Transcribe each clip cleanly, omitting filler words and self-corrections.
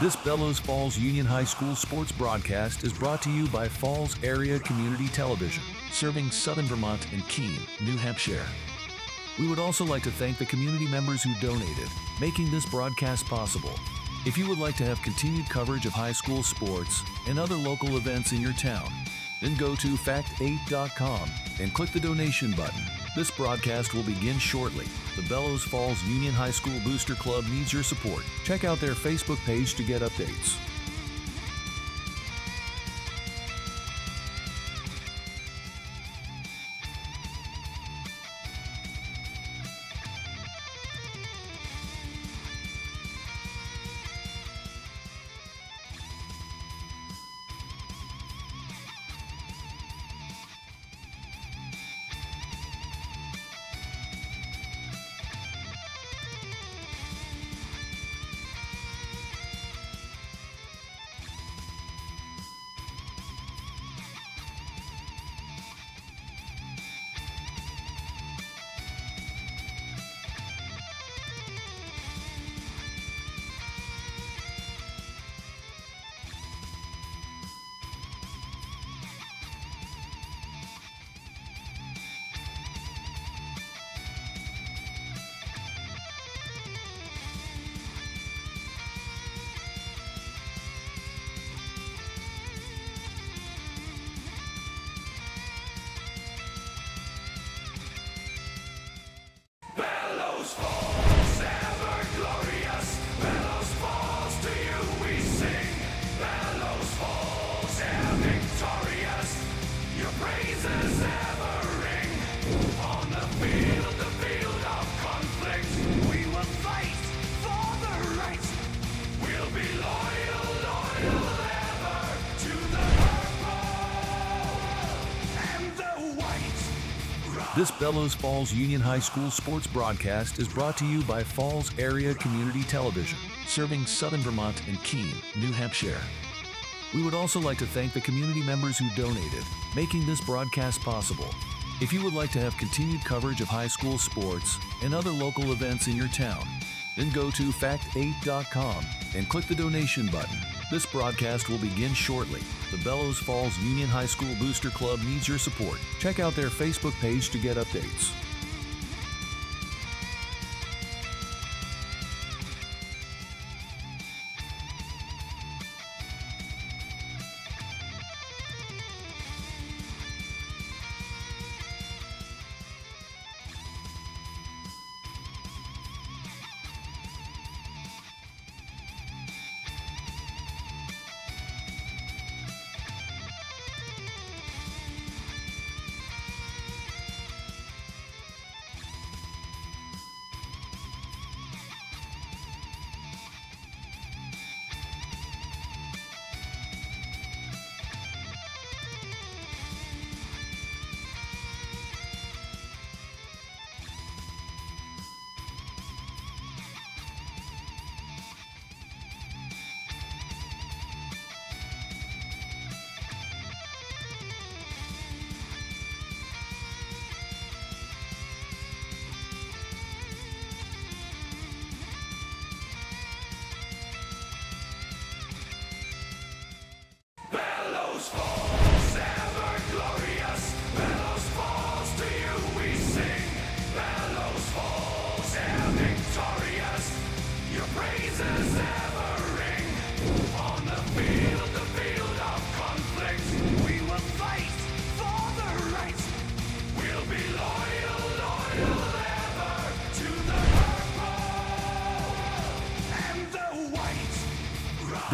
This Bellows Falls Union High School sports broadcast is brought to you by Falls Area Community Television, serving Southern Vermont and Keene, New Hampshire. We would also like to thank the community members who donated, making this broadcast possible. If you would like to have continued coverage of high school sports and other local events in your town, then go to fact8.com and click the donation button. This broadcast will begin shortly. The Bellows Falls Union High School Booster Club needs your support. Check out their Facebook page to get updates. This Bellows Falls Union High School sports broadcast is brought to you by Falls Area Community Television, serving Southern Vermont and Keene, New Hampshire. We would also like to thank the community members who donated, making this broadcast possible. If you would like to have continued coverage of high school sports and other local events in your town, then go to fact8.com and click the donation button. This broadcast will begin shortly. The Bellows Falls Union High School Booster Club needs your support. Check out their Facebook page to get updates.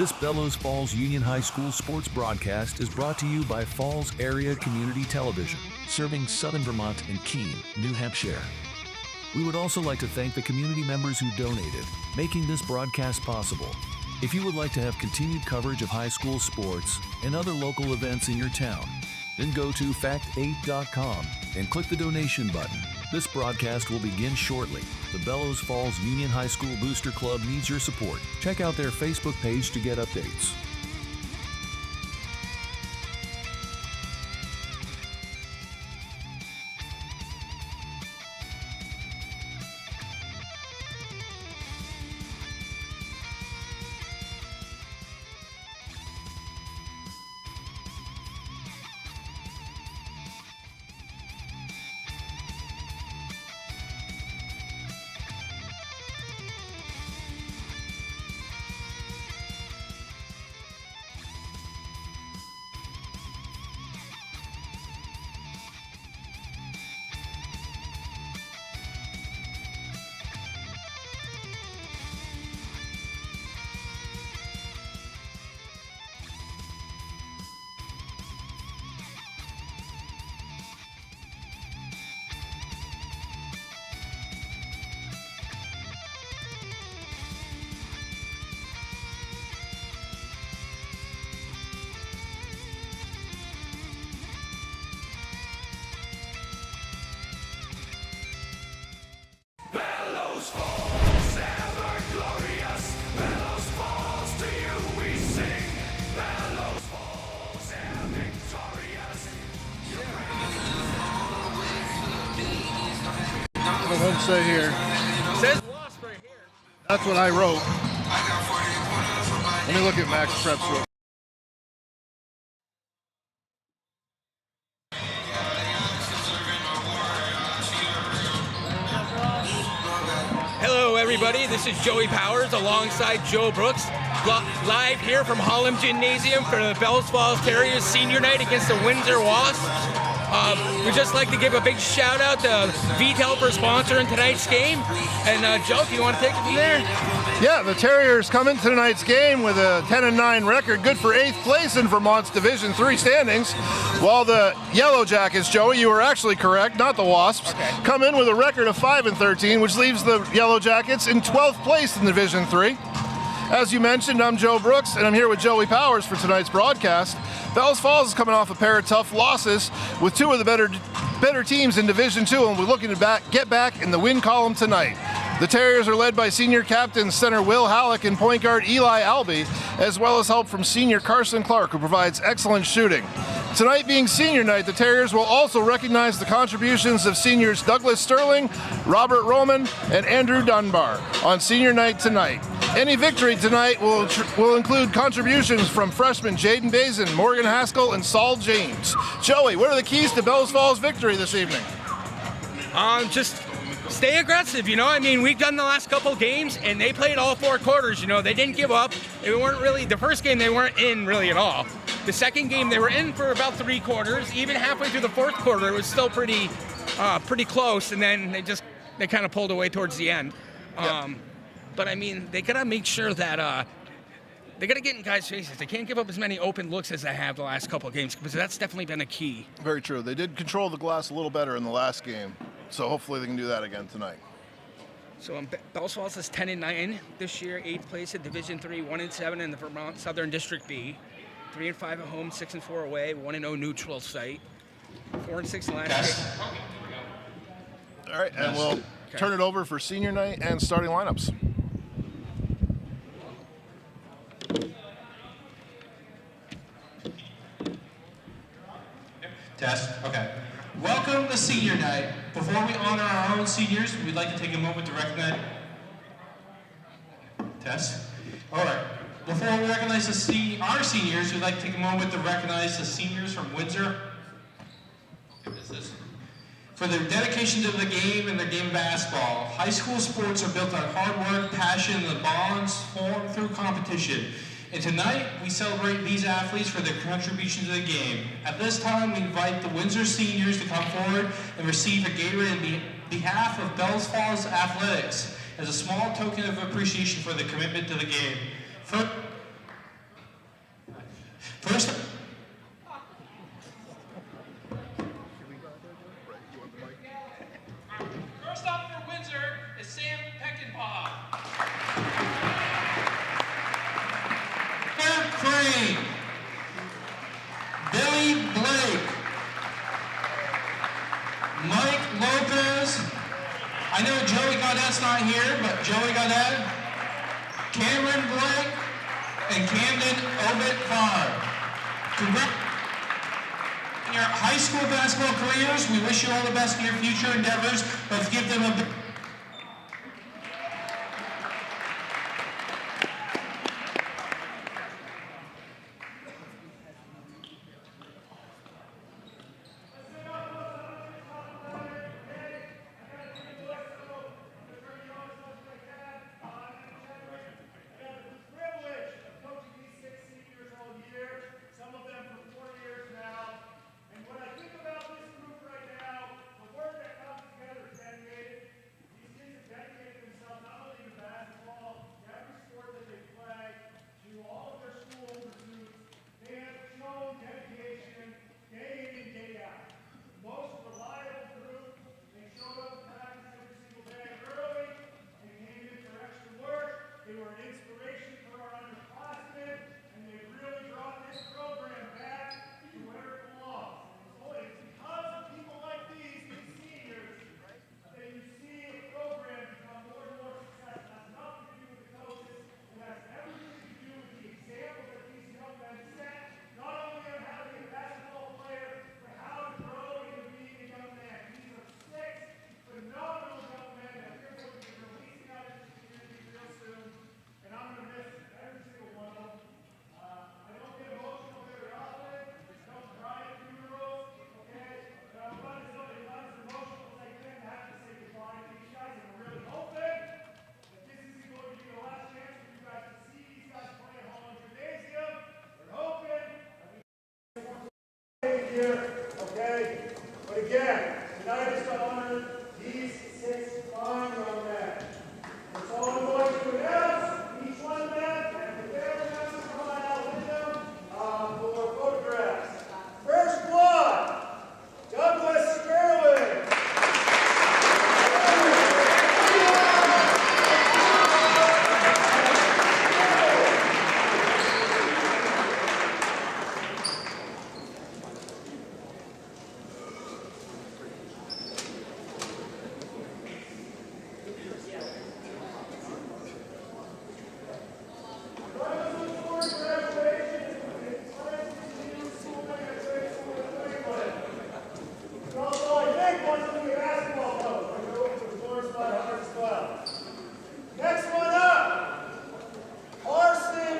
This Bellows Falls Union High School sports broadcast is brought to you by Falls Area Community Television, serving Southern Vermont and Keene, New Hampshire. We would also like to thank the community members who donated, making this broadcast possible. If you would like to have continued coverage of high school sports and other local events in your town, then go to fact8.com and click the donation button. This broadcast will begin shortly. The Bellows Falls Union High School Booster Club needs your support. Check out their Facebook page to get updates. say here? It says Wasp right here. That's what I wrote. Let me look at Max Preps real. Hello, everybody. This is Joey Powers alongside Joe Brooks, live here from Harlem Gymnasium for the Bells Falls Terriers Senior Night against the Windsor Wasps. We'd just like to give a big shout out to VTel for sponsoring tonight's game. And Joe, do you want to take it from there? Yeah, the Terriers come into tonight's game with a 10-9 record, good for 8th place in Vermont's Division III standings. While the Yellow Jackets, Joey, you were actually correct, not the Wasps, come in with a record of 5-13, which leaves the Yellow Jackets in 12th place in Division III. As you mentioned, I'm Joe Brooks, and I'm here with Joey Powers for tonight's broadcast. Bells Falls is coming off a pair of tough losses with two of the better teams in Division II, and we're looking to get back in the win column tonight. The Terriers are led by senior captain center Will Halleck and point guard Eli Albee, as well as help from senior Carson Clark, who provides excellent shooting. Tonight being senior night, the Terriers will also recognize the contributions of seniors Douglas Sterling, Robert Roman, and Andrew Dunbar on senior night tonight. Any victory tonight will include contributions from freshmen Jaden Bazin, Morgan Haskell, and Saul James. Joey, what are the keys to Bells Falls' victory this evening? Just stay aggressive, you know. I mean, we've done the last couple games, and they played all 4 quarters, you know. They didn't give up. They weren't really, the first game they weren't in really at all. The second game they were in for about 3 quarters. Even halfway through the 4th quarter, it was still pretty close, and then they kind of pulled away towards the end. But I mean, they gotta make sure that they gotta get in guys' faces. They can't give up as many open looks as they have the last couple of games, because that's definitely been a key. Very true. They did control the glass a little better in the last game, so hopefully they can do that again tonight. So Bells Falls is 10-9 this year, 8th place in Division III, 1-7 in the Vermont Southern District B, 3-5 at home, 6-4 away, 1-0 neutral site, 4-6 last game. All right, and we'll turn it over for senior night and starting lineups. Test. Okay. Welcome to senior night. Before we honor our own seniors, we'd like to take a moment to recognize. Test. All right. Before we recognize our seniors, we'd like to take a moment to recognize the seniors from Windsor. For their dedication to the game and their game of basketball. High school sports are built on hard work, passion, and the bonds formed through competition. And tonight, we celebrate these athletes for their contribution to the game. At this time, we invite the Windsor seniors to come forward and receive a Gatorade on behalf of Bells Falls Athletics as a small token of appreciation for their commitment to the game. First up for Windsor is Sam Peckinpah. Crane, Billy Blake, Mike Lopez, I know Joey Gaudette's not here, but Joey Gaudette, Cameron Blake, and Camden Obit Farr. Congrats on your high school basketball careers. We wish you all the best in your future endeavors. Let's give them a big again, tonight is to honor these 6 fine young men. So I'm going to announce each one of them and the family members come on out with them for photographs. First one, Douglas Sterling. Next one up, Varsity.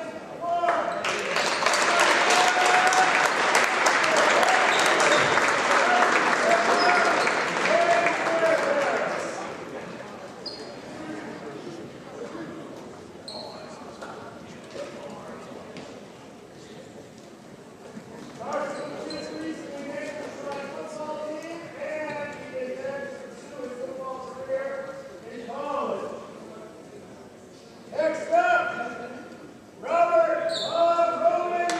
Next up, Robert Roman.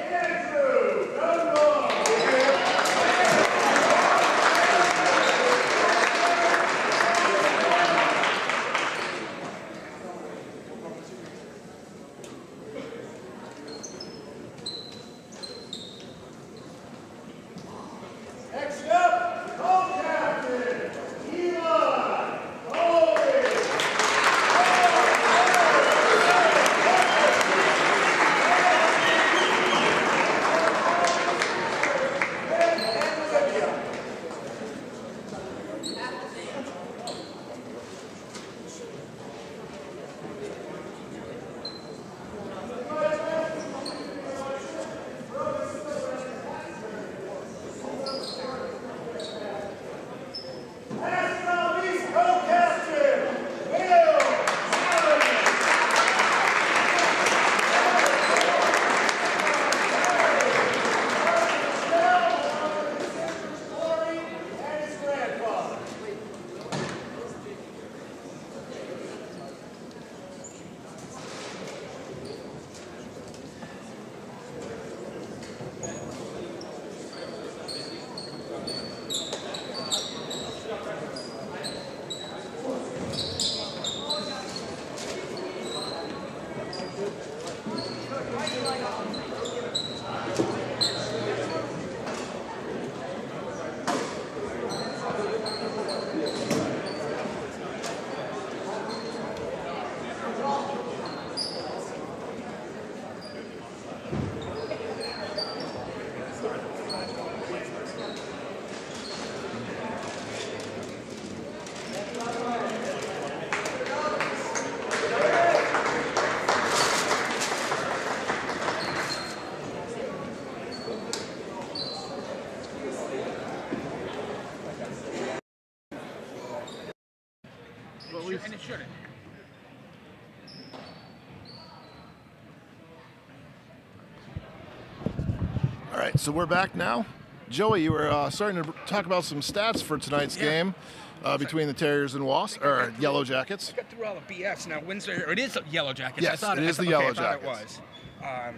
Andrew Dunbar. Next up, co-captain Eli Colby. Last but not least, co-captain Will Allen. Glory and his grandfather. And it shouldn't. All right, so we're back now. Joey, you were starting to talk about some stats for tonight's game between the Terriers and Yellow Jackets. I got through all the BS. Now, Windsor, it is Yellow Jackets. Yes, I thought Yellow it Jackets. was.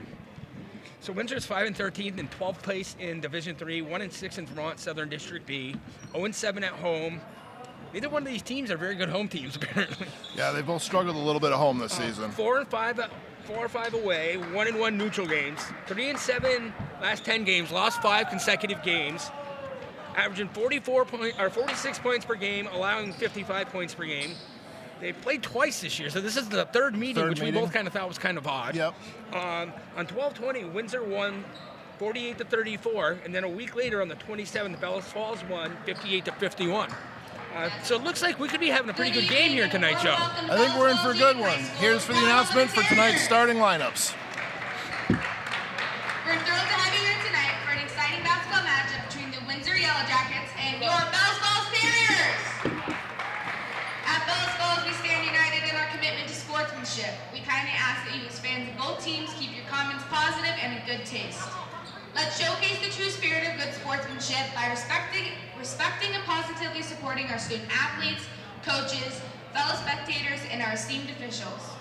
So Windsor's 5-13 in 12th place in Division 3, 1-6 in Vermont Southern District B, 0-7 at home. Neither one of these teams are very good home teams, apparently. Yeah, they both struggled a little bit at home this season. 4 or 5 away, 1-1 neutral games, 3-7 last 10 games, lost 5 consecutive games, averaging 46 points per game, allowing 55 points per game. They played twice this year, so this is the third meeting, we both kind of thought was kind of odd. Yep. On 12/20, Windsor won 48-34, and then a week later on the 27th, Bellows Falls won 58-51. So it looks like we could be having a pretty good game here tonight, Joe. I think we're in for a good one. Here's for the announcement for tonight's starting lineups. We're thrilled to have you here tonight for an exciting basketball matchup between the Windsor Yellow Jackets and your Bells Falls Terriers. At Bells Falls, we stand united in our commitment to sportsmanship. We kindly ask that you as fans of both teams keep your comments positive and in good taste. Let's showcase the true spirit of good sportsmanship by respecting and positively supporting our student athletes, coaches, fellow spectators, and our esteemed officials.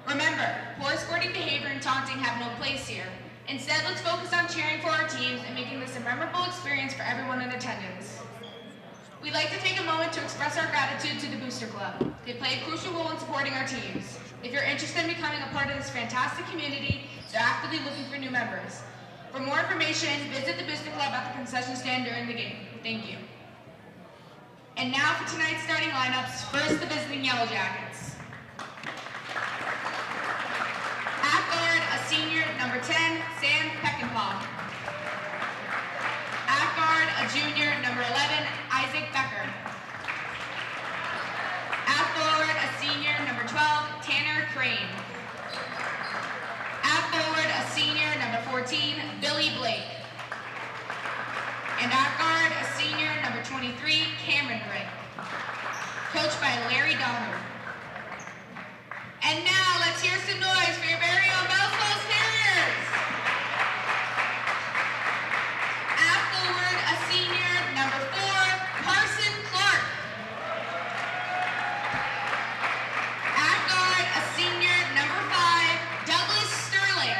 Remember, poor sporting behavior and taunting have no place here. Instead, let's focus on cheering for our teams and making this a memorable experience for everyone in attendance. We'd like to take a moment to express our gratitude to the Booster Club. They play a crucial role in supporting our teams. If you're interested in becoming a part of this fantastic community, they're actively looking for new members. For more information, visit the Booster Club at the concession stand during the game. Thank you. And now for tonight's starting lineups. First, the visiting Yellow Jackets. At guard, a senior, number 10, Sam Peckinpah. At guard, a junior, number 11, Isaac Becker. At forward, a senior, number 12, Tanner Crane. At forward, a senior, number 14, Billy Blake. And at guard, a senior, number 23, Cameron Drake. Coached by Larry Donner. And now, let's hear some noise for your very own Bells Falls Terriers. At forward, a senior, number 4, Carson Clark. At guard, a senior, number 5, Douglas Sterling.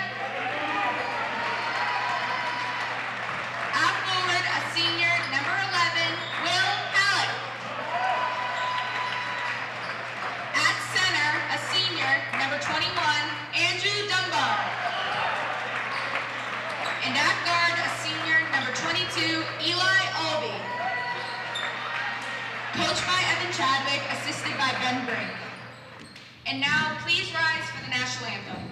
At forward, a senior, number 11, Will Halleck. At center, a senior, number 21, Andrew Dunbar. And at guard, a senior, number 22, Eli Albee. Coached by Evan Chadwick, assisted by Ben Brink. And now, please rise for the national anthem.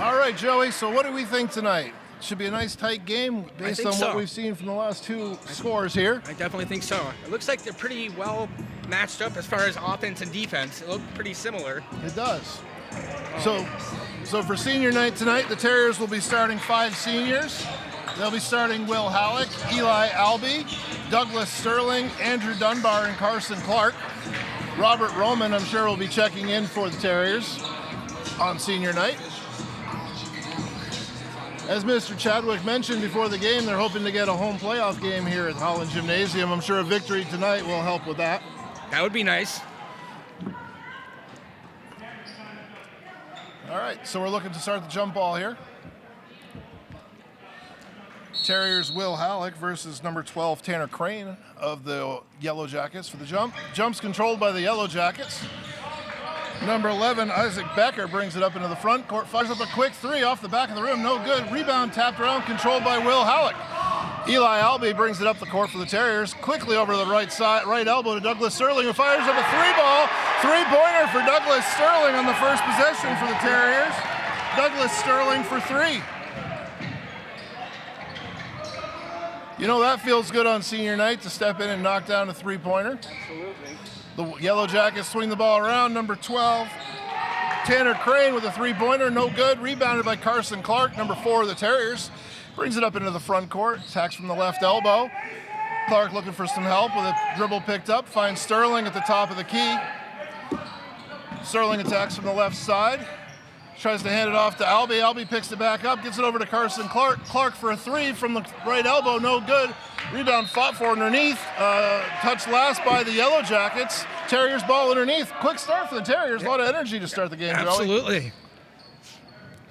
All right, Joey. So what do we think tonight? Should be a nice tight game based on what we've seen from the last two scores here. I definitely think so. It looks like they're pretty well matched up as far as offense and defense. It looked pretty similar. It does. So for senior night tonight, the Terriers will be starting 5 seniors. They'll be starting Will Halleck, Eli Albee, Douglas Sterling, Andrew Dunbar, and Carson Clark. Robert Roman, I'm sure, will be checking in for the Terriers on senior night. As Mr. Chadwick mentioned before the game, they're hoping to get a home playoff game here at Holland Gymnasium. I'm sure a victory tonight will help with that. That would be nice. All right, so we're looking to start the jump ball here. Terriers Will Halleck versus number 12 Tanner Crane of the Yellow Jackets for the jump. Jump's controlled by the Yellow Jackets. Number 11, Isaac Becker, brings it up into the front court, fires up a quick 3 off the back of the rim, no good. Rebound tapped around, controlled by Will Halleck. Eli Albee brings it up the court for the Terriers, quickly over to the right side, right elbow to Douglas Sterling, who fires up a 3-ball, Three-pointer for Douglas Sterling on the first possession for the Terriers. Douglas Sterling for 3. You know, that feels good on senior night to step in and knock down a three-pointer. Absolutely. The Yellow Jackets swing the ball around. Number 12, Tanner Crane with a three-pointer, no good. Rebounded by Carson Clark, number 4 of the Terriers. Brings it up into the front court, attacks from the left elbow. Clark looking for some help with a dribble picked up, finds Sterling at the top of the key. Sterling attacks from the left side, tries to hand it off to Albee. Albee picks it back up, gets it over to Carson Clark. Clark for a 3 from the right elbow, no good. Rebound fought for underneath, touched last by the Yellow Jackets. Terriers ball underneath. Quick start for the Terriers, a lot of energy to start the game, Joey. Absolutely.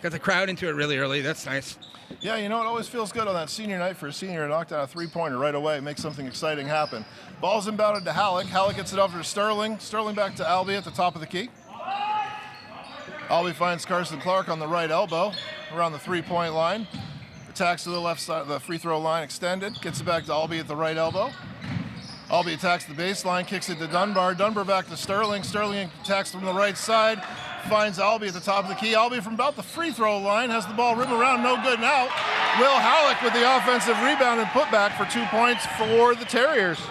Got the crowd into it really early, that's nice. Yeah, you know, it always feels good on that senior night for a senior to knock down a three-pointer right away, make something exciting happen. Ball's inbounded to Halleck. Halleck gets it over to Sterling. Sterling back to Albee at the top of the key. Albee finds Carson Clark on the right elbow around the three-point line. Attacks to the left side of the free throw line extended. Gets it back to Albee at the right elbow. Albee attacks the baseline, kicks it to Dunbar. Dunbar back to Sterling. Sterling attacks from the right side. Finds Albee at the top of the key. Albee from about the free throw line has the ball rim around, no good now. Will Halleck with the offensive rebound and putback for 2 points for the Terriers.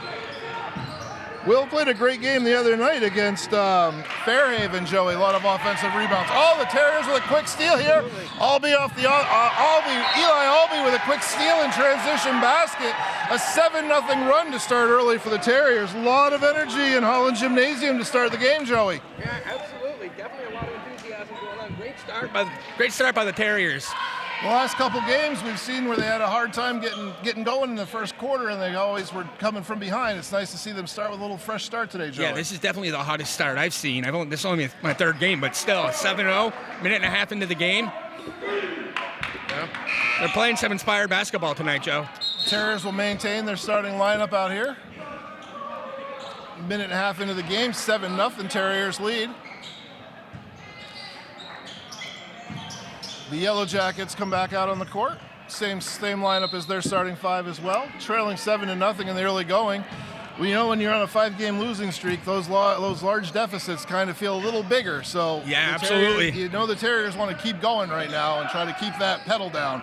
Will played a great game the other night against Fairhaven, Joey. A lot of offensive rebounds. Oh, the Terriers with a quick steal here. Albee off the Eli Albee with a quick steal and transition basket. A 7-0 run to start early for the Terriers. A lot of energy in Holland Gymnasium to start the game, Joey. Yeah, absolutely. Definitely a lot of enthusiasm going on. Great start by the Terriers. The last couple games we've seen where they had a hard time getting going in the first quarter, and they always were coming from behind. It's nice to see them start with a little fresh start today, Joey. Yeah, this is definitely the hottest start I've seen. This is only my third game, but still, 7-0, minute and a half into the game. Yeah. They're playing some inspired basketball tonight, Joe. Terriers will maintain their starting lineup out here. Minute and a half into the game, 7-0, Terriers lead. The Yellow Jackets come back out on the court. Same lineup as their starting 5 as well. Trailing 7-0 in the early going. Well, you know, when you're on a 5-game losing streak, those large deficits kind of feel a little bigger. So yeah, absolutely. You know the Terriers want to keep going right now and try to keep that pedal down.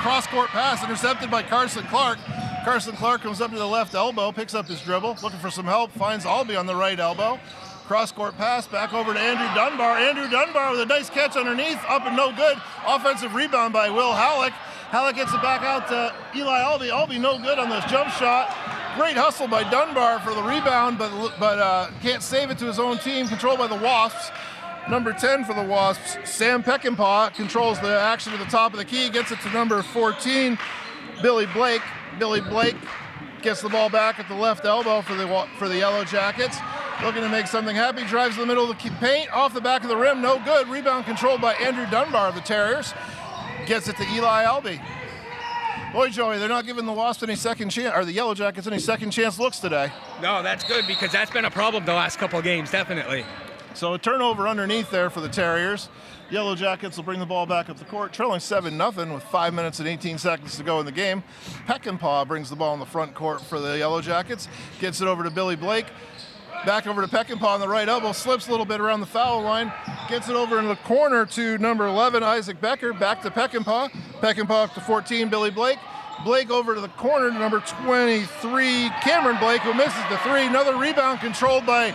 Cross-court pass intercepted by Carson Clark. Carson Clark comes up to the left elbow, picks up his dribble, looking for some help, finds Albee on the right elbow. Cross-court pass back over to Andrew Dunbar. Andrew Dunbar with a nice catch underneath, up and no good. Offensive rebound by Will Halleck. Halleck gets it back out to Eli Albee. Albee no good on this jump shot. Great hustle by Dunbar for the rebound, but can't save it to his own team, controlled by the Wasps. Number 10 for the Wasps, Sam Peckinpah, controls the action at the top of the key, gets it to number 14, Billy Blake. Billy Blake gets the ball back at the left elbow for the Yellow Jackets. Looking to make something happen, drives to the middle of the paint, off the back of the rim, no good. Rebound controlled by Andrew Dunbar of the Terriers. Gets it to Eli Albee. Boy, Joey, they're not giving the Wasps any second chance, or the Yellow Jackets any second chance looks today. No, that's good because that's been a problem the last couple of games, definitely. So a turnover underneath there for the Terriers. Yellow Jackets will bring the ball back up the court, trailing 7-0 with 5 minutes and 18 seconds to go in the game. Peckinpah brings the ball in the front court for the Yellow Jackets, gets it over to Billy Blake. Back over to Peckinpah on the right elbow, slips a little bit around the foul line, gets it over in the corner to number 11, Isaac Becker, back to Peckinpah. Peckinpah up to 14, Billy Blake. Blake over to the corner to number 23, Cameron Blake, who misses the 3. Another rebound controlled by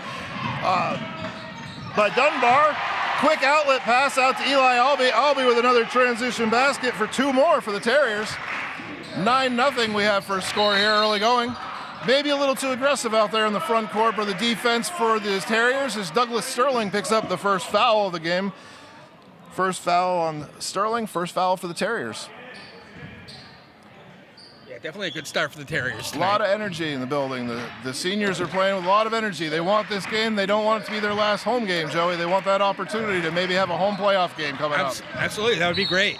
Dunbar. Quick outlet pass out to Eli Albee. Albee with another transition basket for 2 more for the Terriers. 9-0 we have for a score here early going. Maybe a little too aggressive out there in the front court, but the defense for the Terriers as Douglas Sterling picks up the first foul of the game. First foul on Sterling, first foul for the Terriers. Yeah, definitely a good start for the Terriers tonight. A lot of energy in the building. The seniors are playing with a lot of energy. They want this game. They don't want it to be their last home game, Joey. They want that opportunity to maybe have a home playoff game coming up. Absolutely, that would be great.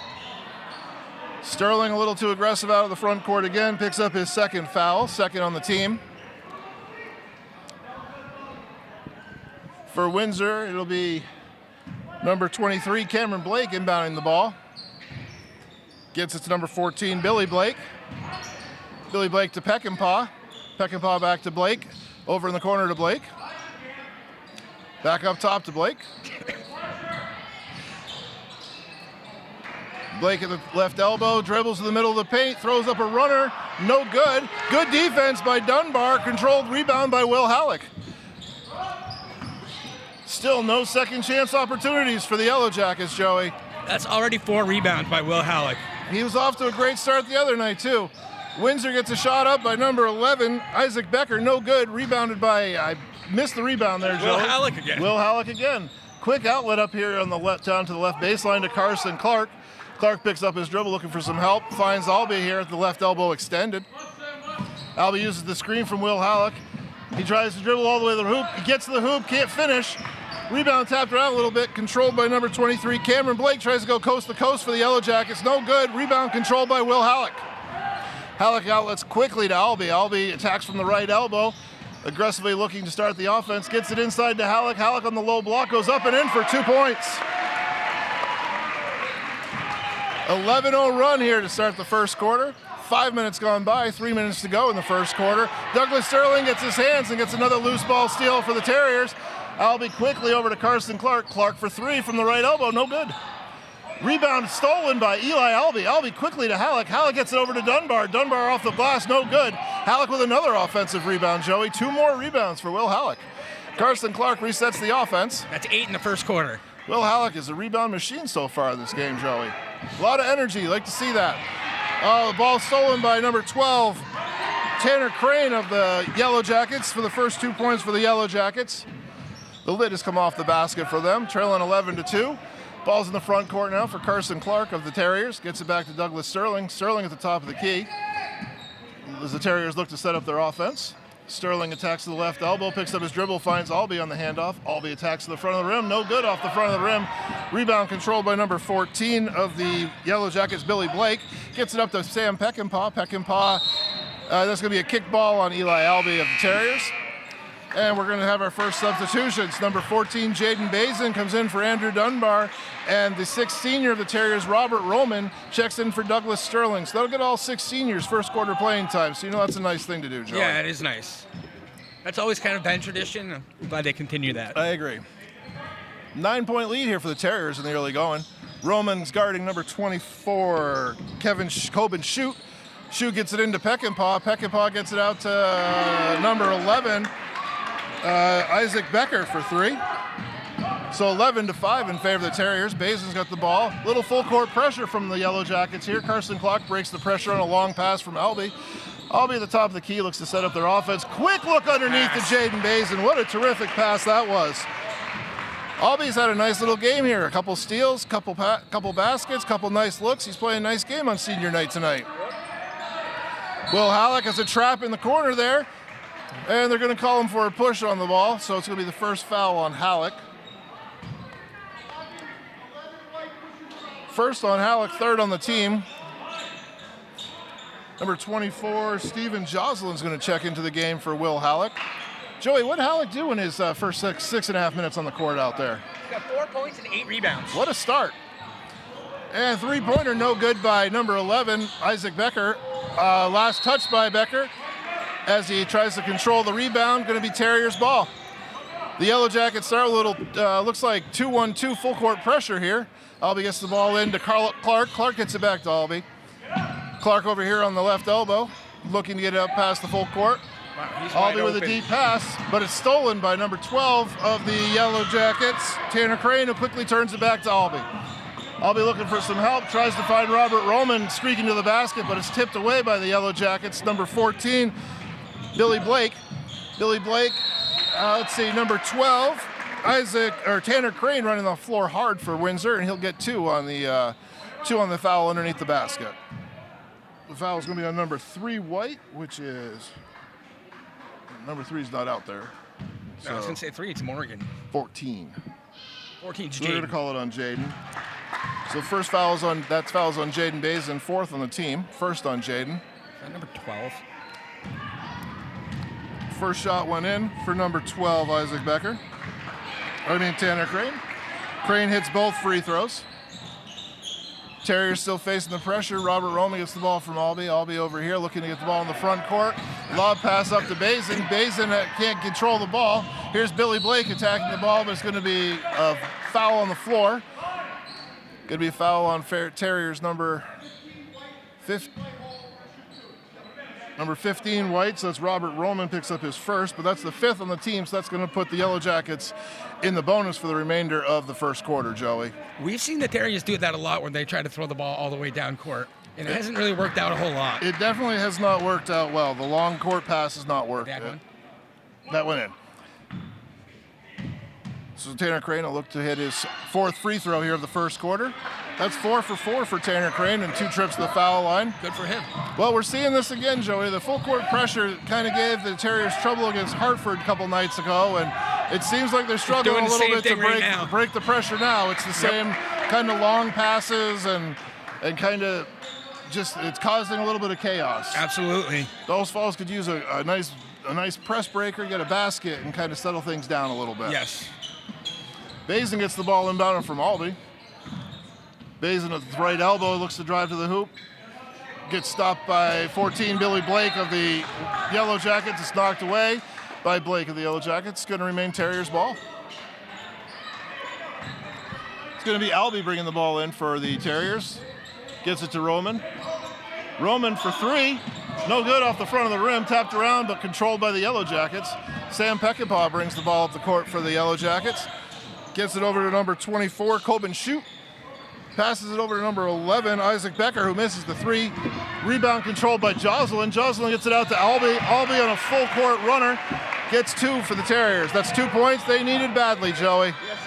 Sterling a little too aggressive out of the front court again, picks up his second foul, second on the team. For Windsor, it'll be number 23, Cameron Blake, inbounding the ball. Gets it to number 14, Billy Blake. Billy Blake to Peckinpah. Peckinpah back to Blake. Over in the corner to Blake. Back up top to Blake. Blake at the left elbow, dribbles to the middle of the paint, throws up a runner, no good. Good defense by Dunbar, controlled rebound by Will Halleck. Still no second chance opportunities for the Yellow Jackets, Joey. That's already 4 rebounds by Will Halleck. He was off to a great start the other night, too. Windsor gets a shot up by number 11, Isaac Becker, no good. Rebounded by, I missed the rebound there, Joey. Will Halleck again. Will Halleck again. Quick outlet up here on the left, down to the left baseline to Carson Clark. Clark picks up his dribble, looking for some help. Finds Albee here at the left elbow extended. Albee uses the screen from Will Halleck. He tries to dribble all the way to the hoop. He gets to the hoop, can't finish. Rebound tapped around a little bit, controlled by number 23, Cameron Blake. Tries to go coast to coast for the Yellow Jackets. No good. Rebound controlled by Will Halleck. Halleck outlets quickly to Albee. Albee attacks from the right elbow. Aggressively looking to start the offense. Gets it inside to Halleck. Halleck on the low block goes up and in for 2 points. 11-0 run here to start the first quarter. 5 minutes gone by, 3 minutes to go in the first quarter. Douglas Sterling gets his hands and gets another loose ball steal for the Terriers. Albee quickly over to Carson Clark. Clark for 3 from the right elbow, no good. Rebound stolen by Eli Albee. Albee quickly to Halleck. Halleck gets it over to Dunbar. Dunbar off the glass, no good. Halleck with another offensive rebound, Joey. 2 more rebounds for Will Halleck. Carson Clark resets the offense. That's 8 in the first quarter. Will Halleck is a rebound machine so far in this game, Joey. A lot of energy, like to see that. The ball stolen by number 12, Tanner Crane of the Yellow Jackets for the first 2 points for the Yellow Jackets. The lid has come off the basket for them, trailing 11-2. Ball's in the front court now for Carson Clark of the Terriers. Gets it back to Douglas Sterling. Sterling at the top of the key as the Terriers look to set up their offense. Sterling attacks to the left elbow, picks up his dribble, finds Albee on the handoff. Albee attacks to the front of the rim, no good off the front of the rim. Rebound controlled by number 14 of the Yellow Jackets, Billy Blake. Gets it up to Sam Peckinpah. Peckinpah, that's going to be a kick ball on Eli Albee of the Terriers. And we're going to have our first substitutions. Number 14, Jaden Bazin, comes in for Andrew Dunbar. And the 6th senior of the Terriers, Robert Roman, checks in for Douglas Sterling. So that'll get all 6 seniors first quarter playing time. So you know that's a nice thing to do, Joey. Yeah, it is nice. That's always kind of been tradition. I'm glad they continue that. I agree. 9-point lead here for the Terriers in the early going. Roman's guarding number 24, Coben Shute. Shute gets it into Peckinpah. Peckinpah gets it out to number 11, Isaac Becker for 3. So 11-5 in favor of the Terriers. Basin's got the ball. Little full court pressure from the Yellow Jackets here. Carson Clark breaks the pressure on a long pass from Albee. Albee at the top of the key looks to set up their offense. Quick look underneath to Jaden Bazin. What a terrific pass that was. Albee's had a nice little game here. A couple steals, couple baskets, couple nice looks. He's playing a nice game on senior night tonight. Will Halleck has a trap in the corner there. And they're going to call him for a push on the ball. So it's going to be the first foul on Halleck. First on Halleck, third on the team. Number 24, Steven Jocelyn's going to check into the game for Will Halleck. Joey, what did Halleck do in his first six and a half minutes on the court out there? He's got 4 points and 8 rebounds. What a start. And three-pointer no good by number 11, Isaac Becker. Last touch by Becker as he tries to control the rebound. Going to be Terriers' ball. The Yellow Jackets start a little, looks like 2-1-2 full court pressure here. Albee gets the ball in to Clark. Clark gets it back to Albee. Clark over here on the left elbow, looking to get it up past the full court. Wow, Albee with a deep pass, but it's stolen by number 12 of the Yellow Jackets, Tanner Crane, who quickly turns it back to Albee. Albee looking for some help, tries to find Robert Roman streaking to the basket, but it's tipped away by the Yellow Jackets. Number 14, Billy Blake. Billy Blake, let's see, number 12, Tanner Crane running the floor hard for Windsor, and he'll get two on the foul underneath the basket. The foul is going to be on number 3, White, which is, number 3 is not out there. So I was going to say 3, it's Morgan. 14. 14's We're going to call it on Jaden. So foul's on Jaden Bazin, 4th on the team. First on Jaden. Number 12. First shot went in for number 12, Isaac Becker. Tanner Crane. Crane hits both free throws. Terriers still facing the pressure. Robert Roman gets the ball from Albee. Albee over here looking to get the ball in the front court. Lob pass up to Bazin. Bazin can't control the ball. Here's Billy Blake attacking the ball, but it's going to be a foul on the floor. Going to be a foul on Terriers number 15 White, so that's Robert Roman picks up his first, but that's the 5th on the team, so that's going to put the Yellow Jackets in the bonus for the remainder of the first quarter, Joey. We've seen the Terriers do that a lot when they try to throw the ball all the way down court, and it hasn't really worked out a whole lot. It definitely has not worked out well. The long court pass has not worked. That went in. So Tanner Crane will look to hit his 4th free throw here of the first quarter. That's 4 for 4 for Tanner Crane and 2 trips to the foul line. Good for him. Well, we're seeing this again, Joey. The full court pressure kind of gave the Terriers trouble against Hartford a couple nights ago, and it seems like they're struggling a little bit to break the pressure now. It's the same kind of long passes and kind of just it's causing a little bit of chaos. Absolutely. Those Falls could use a nice press breaker, get a basket, and kind of settle things down a little bit. Yes. Bazin gets the ball inbound from Albee. Bazin at the right elbow looks to drive to the hoop. Gets stopped by 14 Billy Blake of the Yellow Jackets. It's knocked away by Blake of the Yellow Jackets. It's going to remain Terriers ball. It's going to be Albee bringing the ball in for the Terriers. Gets it to Roman. Roman for 3. No good off the front of the rim. Tapped around but controlled by the Yellow Jackets. Sam Peckinpah brings the ball up the court for the Yellow Jackets. Gets it over to number 24, Coben Shoot. Passes it over to number 11, Isaac Becker, who misses the 3. Rebound controlled by Jocelyn. Jocelyn gets it out to Albee. Albee on a full court runner. Gets 2 for the Terriers. That's 2 points they needed badly, Joey. Yes,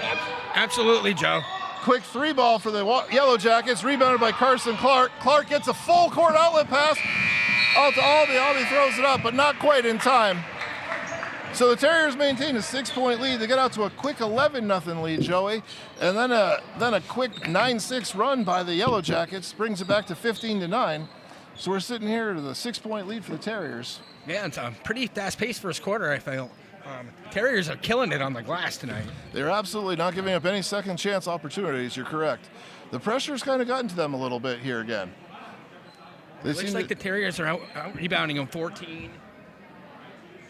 absolutely, Joe. Quick 3 ball for the Yellow Jackets. Rebounded by Carson Clark. Clark gets a full court outlet pass out to Albee. Albee throws it up, but not quite in time. So the Terriers maintain a 6-point lead. They get out to a quick 11-0 lead, Joey, and then a quick 9-6 run by the Yellow Jackets brings it back to 15-9. So we're sitting here at a 6-point lead for the Terriers. Yeah, it's a pretty fast-paced first quarter, I feel. Terriers are killing it on the glass tonight. They're absolutely not giving up any second chance opportunities. You're correct. The pressure's kind of gotten to them a little bit here again. It looks like the Terriers are out rebounding them 14-4.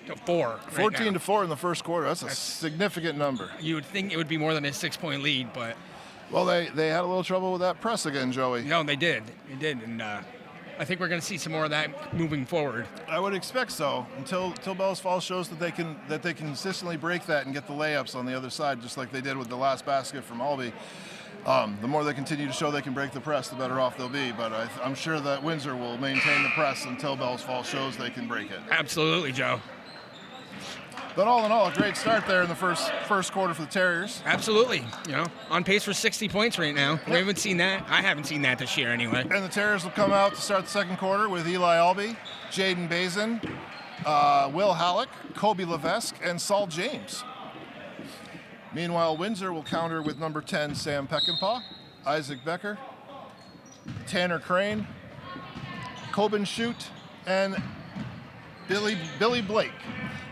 14-4 in the first quarter. That's a significant number. You would think it would be more than a 6-point lead, but well, they had a little trouble with that press again, Joey. No, they did. They did, and I think we're going to see some more of that moving forward. I would expect so until Bellows Falls shows that they can consistently break that and get the layups on the other side, just like they did with the last basket from Albee. The more they continue to show they can break the press, the better off they'll be. But I'm sure that Windsor will maintain the press until Bellows Falls shows they can break it. Absolutely, Joe. But all in all, a great start there in the first quarter for the Terriers. Absolutely. On pace for 60 points right now. We haven't seen that. I haven't seen that this year anyway. And the Terriers will come out to start the second quarter with Eli Albee, Jaden Bazin, Will Halleck, Kobe Levesque, and Saul James. Meanwhile, Windsor will counter with number 10, Sam Peckinpah, Isaac Becker, Tanner Crane, Coben Shoot, and Billy Blake.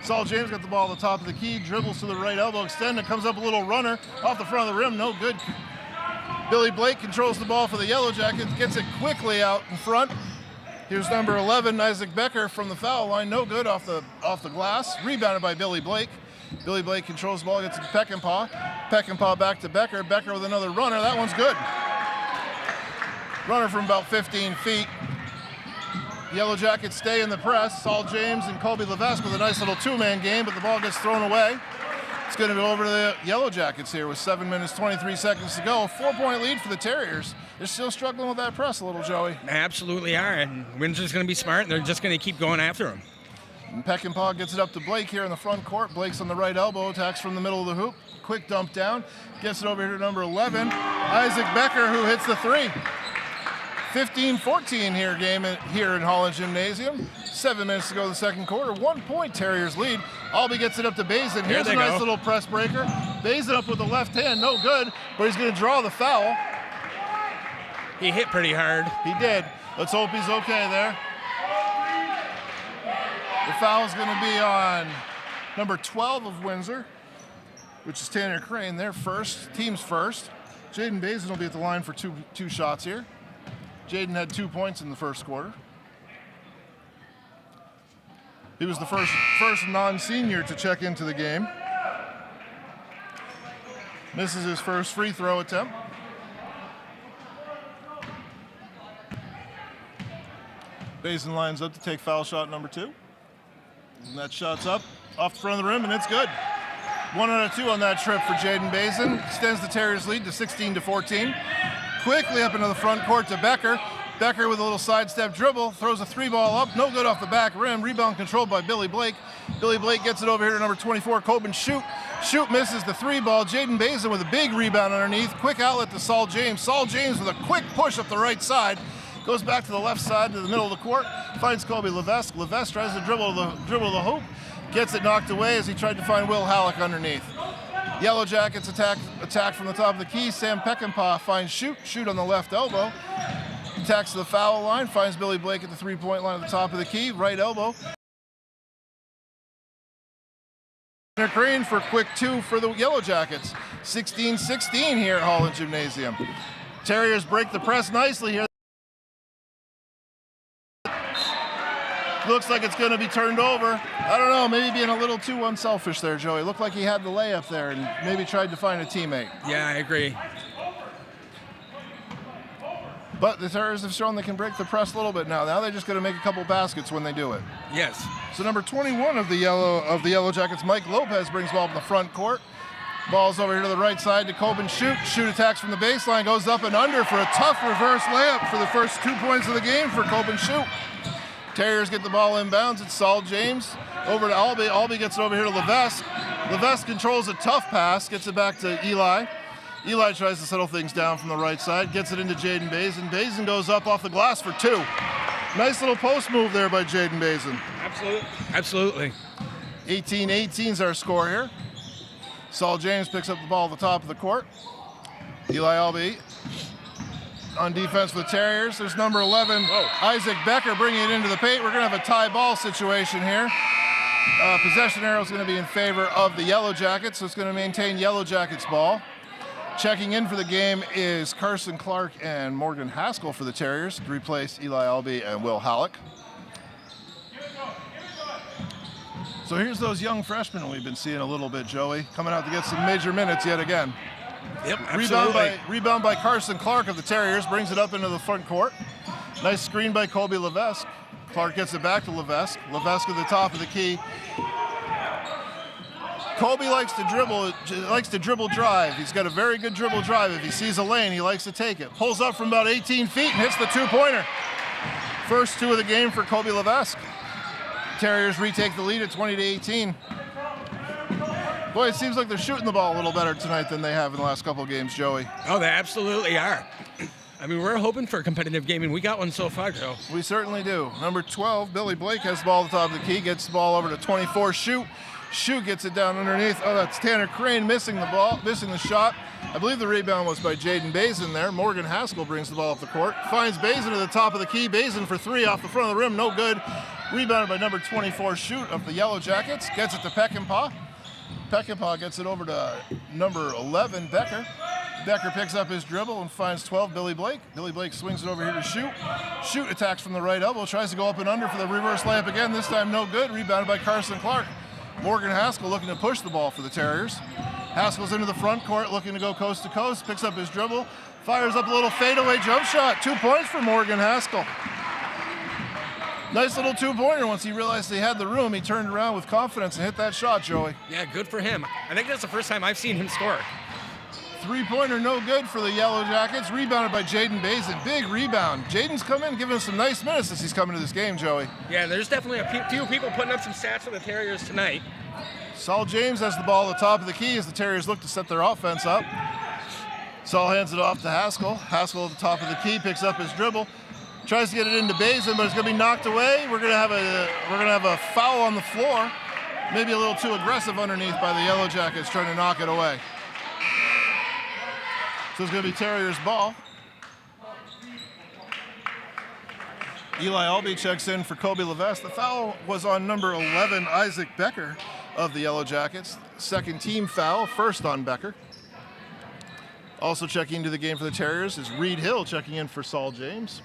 Saul James got the ball at the top of the key, dribbles to the right elbow, extend, and comes up a little runner off the front of the rim, no good. Billy Blake controls the ball for the Yellow Jackets, gets it quickly out in front. Here's number 11, Isaac Becker from the foul line, no good off the glass, rebounded by Billy Blake. Billy Blake controls the ball, gets it to Peckinpah. Peckinpah back to Becker. Becker with another runner, that one's good. Runner from about 15 feet. Yellow Jackets stay in the press. Saul James and Kobe Levesque with a nice little 2-man game, but the ball gets thrown away. It's going to go over to the Yellow Jackets here with 7 minutes, 23 seconds to go. A 4-point lead for the Terriers. They're still struggling with that press a little, Joey. They absolutely are, and Windsor's going to be smart, and they're just going to keep going after him. And Peckinpah gets it up to Blake here in the front court. Blake's on the right elbow, attacks from the middle of the hoop. Quick dump down, gets it over here to number 11, Isaac Becker, who hits the 3. 15-14 here in Holland Gymnasium. 7 minutes to go in the second quarter. 1 point Terriers lead. Albee gets it up to Bazin. Here's a nice little press breaker. Bazin up with the left hand, no good, but he's going to draw the foul. He hit pretty hard. He did. Let's hope he's okay there. The foul is going to be on number 12 of Windsor, which is Tanner Crane. Their team's first. Jaden Bazin will be at the line for two shots here. Jaden had 2 points in the first quarter. He was the first non-senior to check into the game. Misses his first free throw attempt. Basin lines up to take foul shot number 2. And that shot's up off the front of the rim, and it's good. 1 out of 2 on that trip for Jaden Basin. Extends the Terriers' lead to 16-14. Quickly up into the front court to Becker. Becker with a little sidestep dribble, throws a 3-ball up, no good off the back rim. Rebound controlled by Billy Blake. Billy Blake gets it over here to number 24, Coben Shoot. Shoot misses the 3-ball. Jaden Basin with a big rebound underneath. Quick outlet to Saul James. Saul James with a quick push up the right side. Goes back to the left side to the middle of the court. Finds Colby Levesque. Levesque tries to dribble the hoop. Gets it knocked away as he tried to find Will Halleck underneath. Yellow Jackets attack from the top of the key. Sam Peckinpah finds Shoot. Shoot on the left elbow. Attacks to the foul line. Finds Billy Blake at the 3-point line at the top of the key. Right elbow. Crane for quick 2 for the Yellow Jackets. 16-16 here at Holland Gymnasium. Terriers break the press nicely here. Looks like it's going to be turned over. I don't know, maybe being a little too unselfish there, Joey. Looked like he had the layup there and maybe tried to find a teammate. Yeah, I agree. But the Terriers have shown they can break the press a little bit now. Now they're just going to make a couple baskets when they do it. Yes. So number 21 of the Yellow Jackets, Mike Lopez, brings ball up in the front court. Ball's over here to the right side to Coben Shoot. Shoot attacks from the baseline, goes up and under for a tough reverse layup for the first 2 points of the game for Coben Shoot. Terriers get the ball inbounds. It's Saul James over to Albee. Albee gets it over here to Levesque. Levesque controls a tough pass, gets it back to Eli. Eli tries to settle things down from the right side, gets it into Jaden Basin. Basin goes up off the glass for 2. Nice little post move there by Jaden Basin. Absolutely. 18-18's our score here. Saul James picks up the ball at the top of the court. Eli Albee on defense for the Terriers. There's number 11, Isaac Becker, bringing it into the paint. We're going to have a tie ball situation here. Possession arrow is going to be in favor of the Yellow Jackets, so it's going to maintain Yellow Jackets ball. Checking in for the game is Carson Clark and Morgan Haskell for the Terriers to replace Eli Albee and Will Halleck. So here's those young freshmen we've been seeing a little bit, Joey, coming out to get some major minutes yet again. Yep, absolutely. Rebound by Carson Clark of the Terriers, brings it up into the front court. Nice screen by Colby Levesque. Clark gets it back to Levesque. Levesque at the top of the key. Colby likes to dribble drive. He's got a very good dribble drive. If he sees a lane, he likes to take it. Pulls up from about 18 feet and hits the 2-pointer. First 2 of the game for Colby Levesque. Terriers retake the lead at 20-18. Boy, it seems like they're shooting the ball a little better tonight than they have in the last couple of games, Joey. Oh, they absolutely are. I mean, we're hoping for a competitive game, and we got one so far, Joe. We certainly do. Number 12, Billy Blake, has the ball at the top of the key, gets the ball over to 24, Shoot. Shoot gets it down underneath. Oh, that's Tanner Crane missing the shot. I believe the rebound was by Jaden Basin there. Morgan Haskell brings the ball up the court. Finds Basin at the top of the key. Basin for 3 off the front of the rim, no good. Rebounded by number 24, Shoot of the Yellow Jackets. Gets it to Peckinpah. Peckinpah gets it over to number 11, Becker. Becker picks up his dribble and finds 12, Billy Blake. Billy Blake swings it over here to Shoot. Shoot attacks from the right elbow, tries to go up and under for the reverse layup again. This time no good. Rebounded by Carson Clark. Morgan Haskell looking to push the ball for the Terriers. Haskell's into the front court looking to go coast to coast. Picks up his dribble. Fires up a little fadeaway jump shot. 2 points for Morgan Haskell. Nice little 2-pointer. Once he realized he had the room, he turned around with confidence and hit that shot, Joey. Yeah, good for him. I think that's the first time I've seen him score. 3-pointer, no good for the Yellow Jackets. Rebounded by Jaden Basin. Big rebound. Jaden's come in, giving us some nice minutes since he's coming to this game, Joey. Yeah, there's definitely a few people putting up some stats for the Terriers tonight. Saul James has the ball at the top of the key as the Terriers look to set their offense up. Saul hands it off to Haskell. Haskell at the top of the key picks up his dribble. Tries to get it into Basin, but it's going to be knocked away. We're going to have a foul on the floor. Maybe a little too aggressive underneath by the Yellow Jackets trying to knock it away. So it's going to be Terriers' ball. Eli Albee checks in for Colby Levesque. The foul was on number 11, Isaac Becker of the Yellow Jackets. Second team foul, first on Becker. Also checking into the game for the Terriers is Reed Hill checking in for Saul James.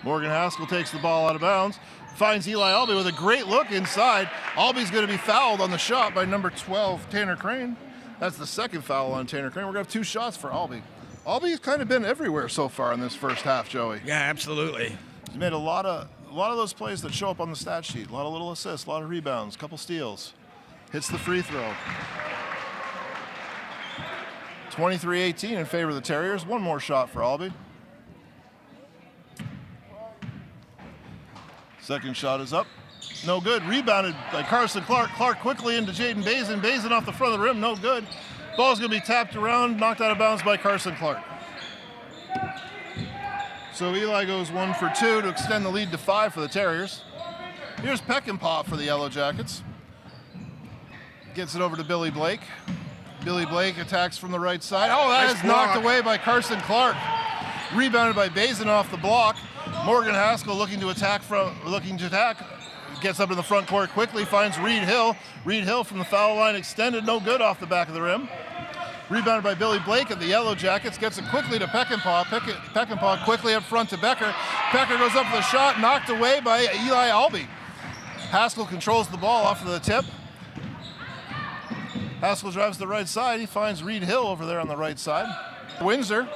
Morgan Haskell takes the ball out of bounds, finds Eli Albee with a great look inside. Albee's going to be fouled on the shot by number 12, Tanner Crane. That's the second foul on Tanner Crane. We're going to have 2 shots for Albee. Albee's kind of been everywhere so far in this first half, Joey. Yeah, absolutely. He's made a lot of those plays that show up on the stat sheet. A lot of little assists, a lot of rebounds, a couple steals. Hits the free throw. 23-18 in favor of the Terriers. One more shot for Albee. Second shot is up. No good. Rebounded by Carson Clark. Clark quickly into Jaden Bazin. Bazin off the front of the rim. No good. Ball's going to be tapped around, knocked out of bounds by Carson Clark. So Eli goes 1 for 2 to extend the lead to 5 for the Terriers. Here's Peckinpah for the Yellow Jackets. Gets it over to Billy Blake. Billy Blake attacks from the right side. Oh, that is knocked away by Carson Clark. Rebounded by Bazin off the block. Morgan Haskell looking to attack. Gets up in the front court quickly, finds Reed Hill. Reed Hill from the foul line extended, no good off the back of the rim. Rebounded by Billy Blake of the Yellow Jackets, gets it quickly to Peckinpah. Peckinpah quickly up front to Becker. Becker goes up for the shot, knocked away by Eli Albee. Haskell controls the ball off of the tip. Haskell drives to the right side. He finds Reed Hill over there on the right side. Windsor,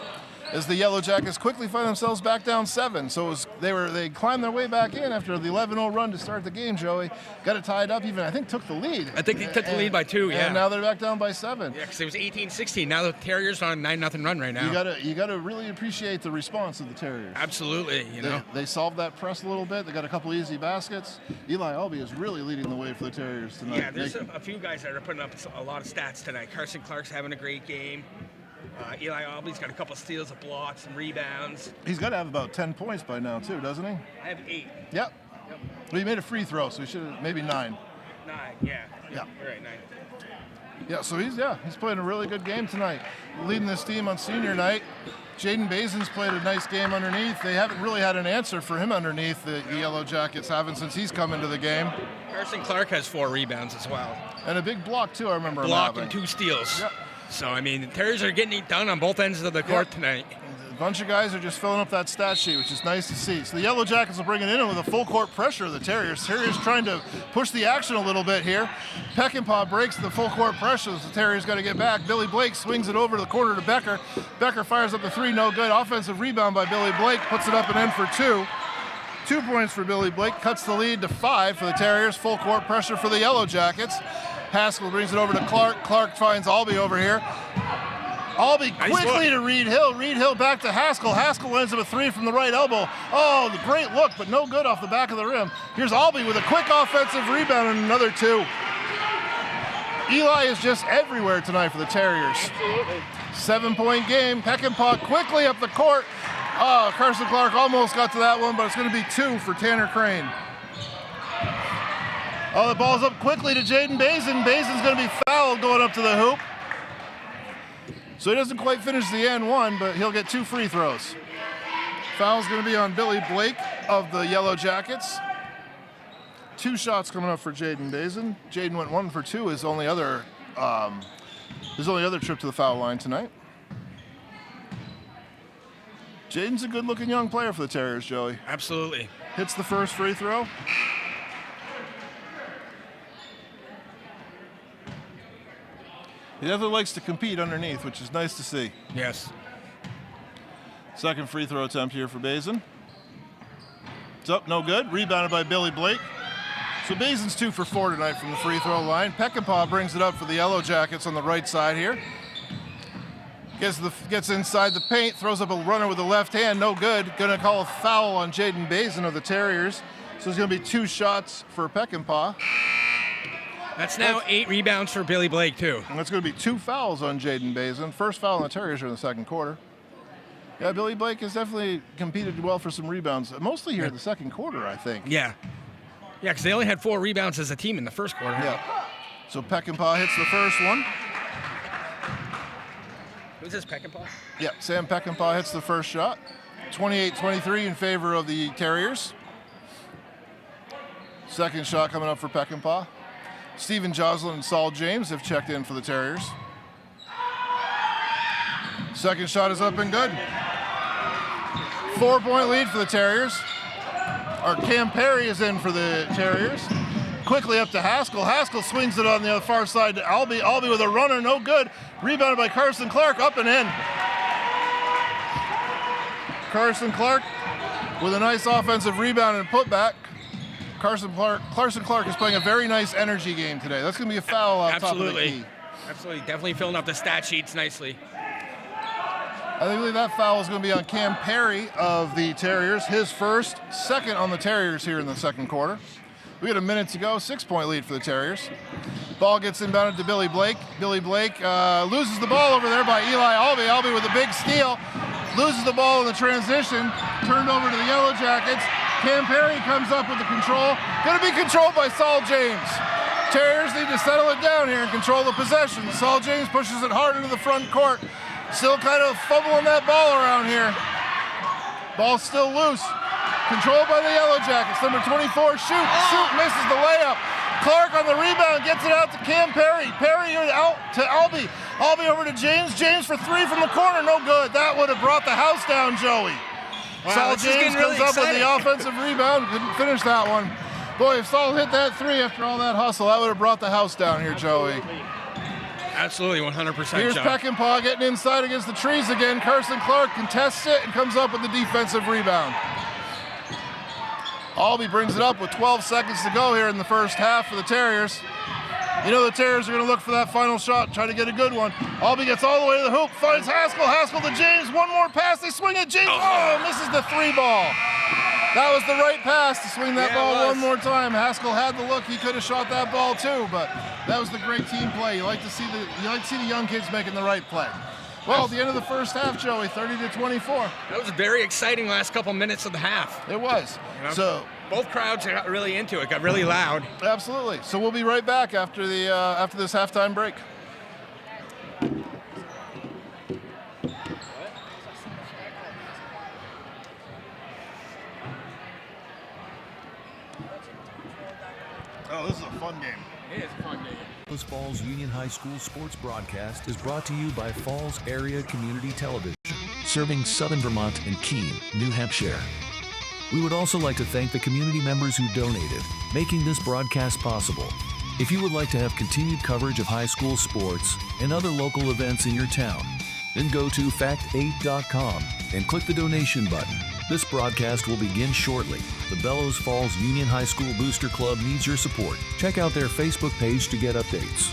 as the Yellow Jackets quickly find themselves back down 7. So they climbed their way back in after the 11-0 run to start the game, Joey. Got it tied up, even I think took the lead. I think they took the lead by 2, yeah. And now they're back down by 7. Yeah, because it was 18-16. Now the Terriers are on a 9-0 run right now. You gotta really appreciate the response of the Terriers. Absolutely, They solved that press a little bit. They got a couple easy baskets. Eli Albee is really leading the way for the Terriers tonight. Yeah, there's a few guys that are putting up a lot of stats tonight. Carson Clark's having a great game. Eli Albee's got a couple steals, of blocks, and rebounds. He's got to have about 10 points by now, too, doesn't he? I have 8. Yep. Well, he made a free throw, so he should have maybe 9. 9, yeah. Yeah. You're right, 9. Yeah, so he's playing a really good game tonight. Leading this team on senior night. Jaden Bazin's played a nice game underneath. They haven't really had an answer for him underneath, the Yellow Jackets haven't since he's come into the game. Carson Clark has 4 rebounds as well. And a big block, too, I remember him Block having. and 2 steals. Yep. So, I mean, the Terriers are getting it done on both ends of the court tonight. A bunch of guys are just filling up that stat sheet, which is nice to see. So the Yellow Jackets will bring it in with a full court pressure of the Terriers. Terriers trying to push the action a little bit here. Peckinpah breaks the full court pressure as the Terriers got to get back. Billy Blake swings it over to the corner to Becker. Becker fires up the 3, no good. Offensive rebound by Billy Blake, puts it up and in for 2. 2 points for Billy Blake, cuts the lead to 5 for the Terriers. Full court pressure for the Yellow Jackets. Haskell brings it over to Clark. Clark finds Albee over here. Albee quickly to Reed Hill. Reed Hill back to Haskell. Haskell lands up a 3 from the right elbow. Oh, the great look, but no good off the back of the rim. Here's Albee with a quick offensive rebound and another 2. Eli is just everywhere tonight for the Terriers. Absolutely. 7-point game. Peckinpah quickly up the court. Oh, Carson Clark almost got to that one, but it's going to be 2 for Tanner Crane. Oh, the ball's up quickly to Jaden Bazin. Bazin's going to be fouled going up to the hoop. So he doesn't quite finish the and one, but he'll get 2 free throws. Foul's going to be on Billy Blake of the Yellow Jackets. 2 shots coming up for Jaden Bazin. Jaden went 1 for 2. His only other trip to the foul line tonight. Jaden's a good-looking young player for the Terriers, Joey. Absolutely. Hits the first free throw. He definitely likes to compete underneath, which is nice to see. Yes. Second free throw attempt here for Bazin. It's up, no good. Rebounded by Billy Blake. So Bazin's 2 for 4 tonight from the free throw line. Peckinpah brings it up for the Yellow Jackets on the right side here. Gets inside the paint, throws up a runner with the left hand, no good. Gonna call a foul on Jaden Bazin of the Terriers. So it's gonna be 2 shots for Peckinpah. That's now 8 rebounds for Billy Blake, too. And that's going to be 2 fouls on Jaden Bazin. First foul on the Terriers in the second quarter. Yeah, Billy Blake has definitely competed well for some rebounds, mostly here in the second quarter, I think. Yeah. Yeah, because they only had 4 rebounds as a team in the first quarter. Yeah. So Peckinpah hits the first one. Who's this, Peckinpah? Yeah, Sam Peckinpah hits the first shot. 28-23 in favor of the Terriers. Second shot coming up for Peckinpah. Stephen Joslin and Saul James have checked in for the Terriers. Second shot is up and good. 4-point lead for the Terriers. Our Cam Perry is in for the Terriers. Quickly up to Haskell. Haskell swings it on the far side to Albee. Albee with a runner, no good. Rebounded by Carson Clark, up and in. Carson Clark with a nice offensive rebound and putback. Carson Clark is playing a very nice energy game today. That's going to be a foul off top of the key. Absolutely. Definitely filling up the stat sheets nicely. I believe that foul is going to be on Cam Perry of the Terriers. His first, second on the Terriers here in the second quarter. We got a minute to go, 6-point lead for the Terriers. Ball gets inbounded to Billy Blake. Billy Blake loses the ball over there by Eli Albee. Albee with a big steal. Loses the ball in the transition. Turned over to the Yellow Jackets. Cam Perry comes up with the control. Going to be controlled by Saul James. Terriers need to settle it down here and control the possession. Saul James pushes it hard into the front court. Still kind of fumbling that ball around here. Ball's still loose. Controlled by the Yellow Jackets. Number 24, shoot, misses the layup. Clark on the rebound, gets it out to Cam Perry. Perry out to Albee. Albee over to James. James for three from the corner, no good. That would have brought the house down, Joey. Wow, Saul James comes up with the offensive rebound. Couldn't finish that one. Boy, if Saul hit that three after all that hustle, that would have brought the house down here, Joey. Absolutely, 100%. Here's Peckinpah getting inside against the trees again. Carson Clark contests it and comes up with the defensive rebound. Albee brings it up with 12 seconds to go here in the first half for the Terriers. You know the Terriers are going to look for that final shot, try to get a good one. Albee gets all the way to the hoop, finds Haskell. Haskell to James, one more pass, they swing it. James, misses the three ball. That was the right pass to swing that ball one more time. Haskell had the look, he could have shot that ball too, but that was the great team play. You like to see the young kids making the right play. Well, at the end of the first half, Joey, 30-24. That was a very exciting last couple minutes of the half. It was. You know, so both crowds got really into it, got really loud. Absolutely. So we'll be right back after this halftime break. Oh, this is a fun game. It is a fun game. This Falls Union High School sports broadcast is brought to you by Falls Area Community Television, serving Southern Vermont and Keene, New Hampshire. We would also like to thank the community members who donated, making this broadcast possible. If you would like to have continued coverage of high school sports and other local events in your town, then go to fact8.com and click the donation button. This broadcast will begin shortly. The Bellows Falls Union High School Booster Club needs your support. Check out their Facebook page to get updates.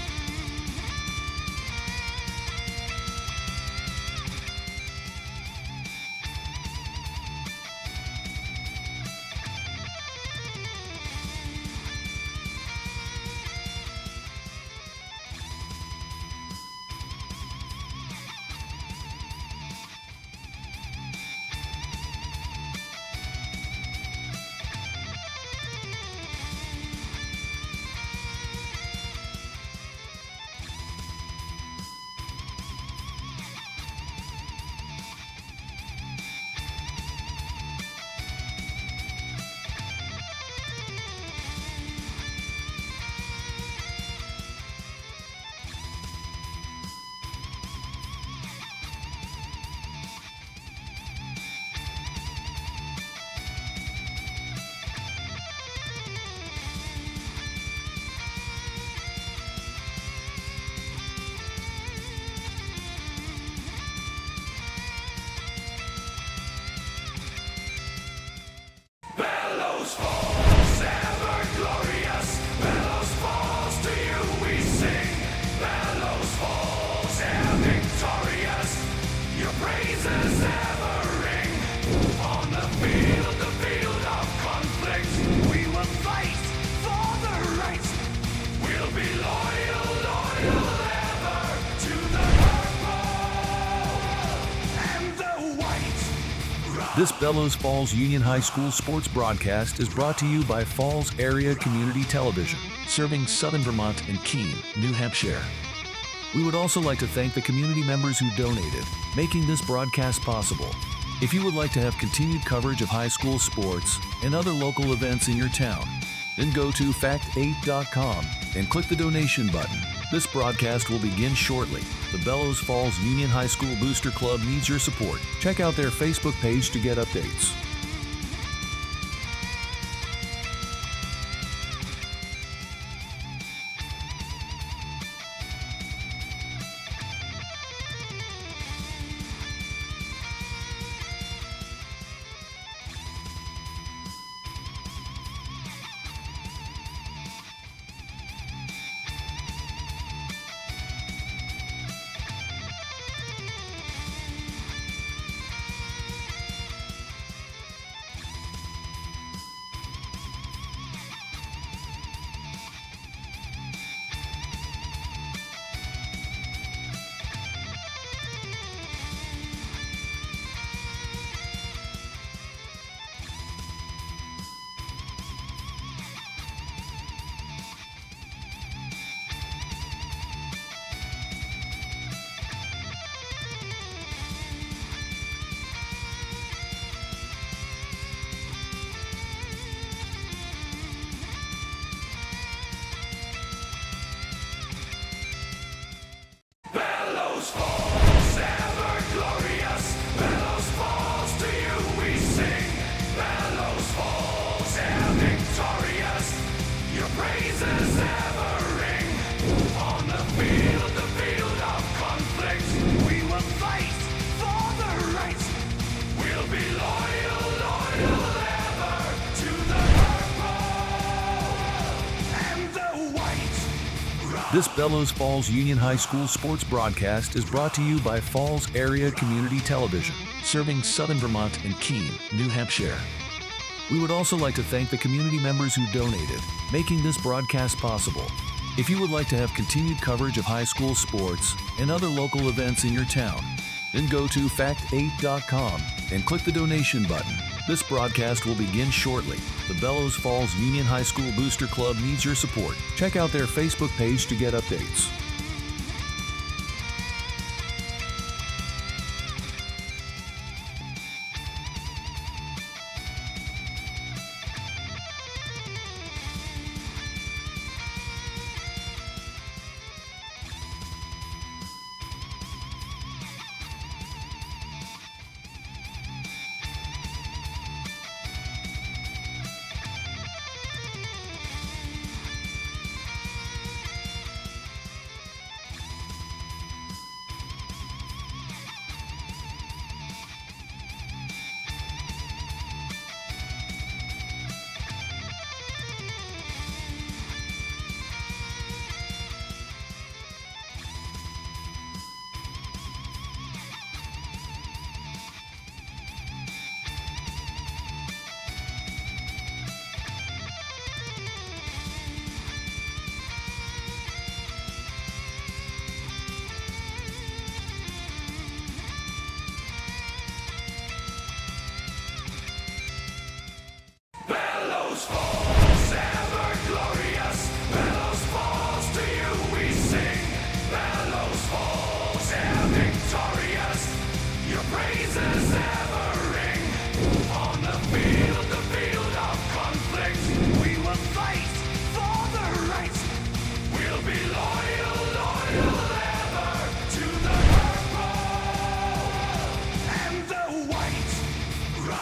This Bellows Falls Union High School sports broadcast is brought to you by Falls Area Community Television, serving Southern Vermont and Keene, New Hampshire. We would also like to thank the community members who donated, making this broadcast possible. If you would like to have continued coverage of high school sports and other local events in your town, then go to fact8.com and click the donation button. This broadcast will begin shortly. The Bellows Falls Union High School Booster Club needs your support. Check out their Facebook page to get updates. This Bellows Falls Union High School sports broadcast is brought to you by Falls Area Community Television, serving Southern Vermont and Keene, New Hampshire. We would also like to thank the community members who donated, making this broadcast possible. If you would like to have continued coverage of high school sports and other local events in your town, then go to fact8.com and click the donation button. This broadcast will begin shortly. The Bellows Falls Union High School Booster Club needs your support. Check out their Facebook page to get updates.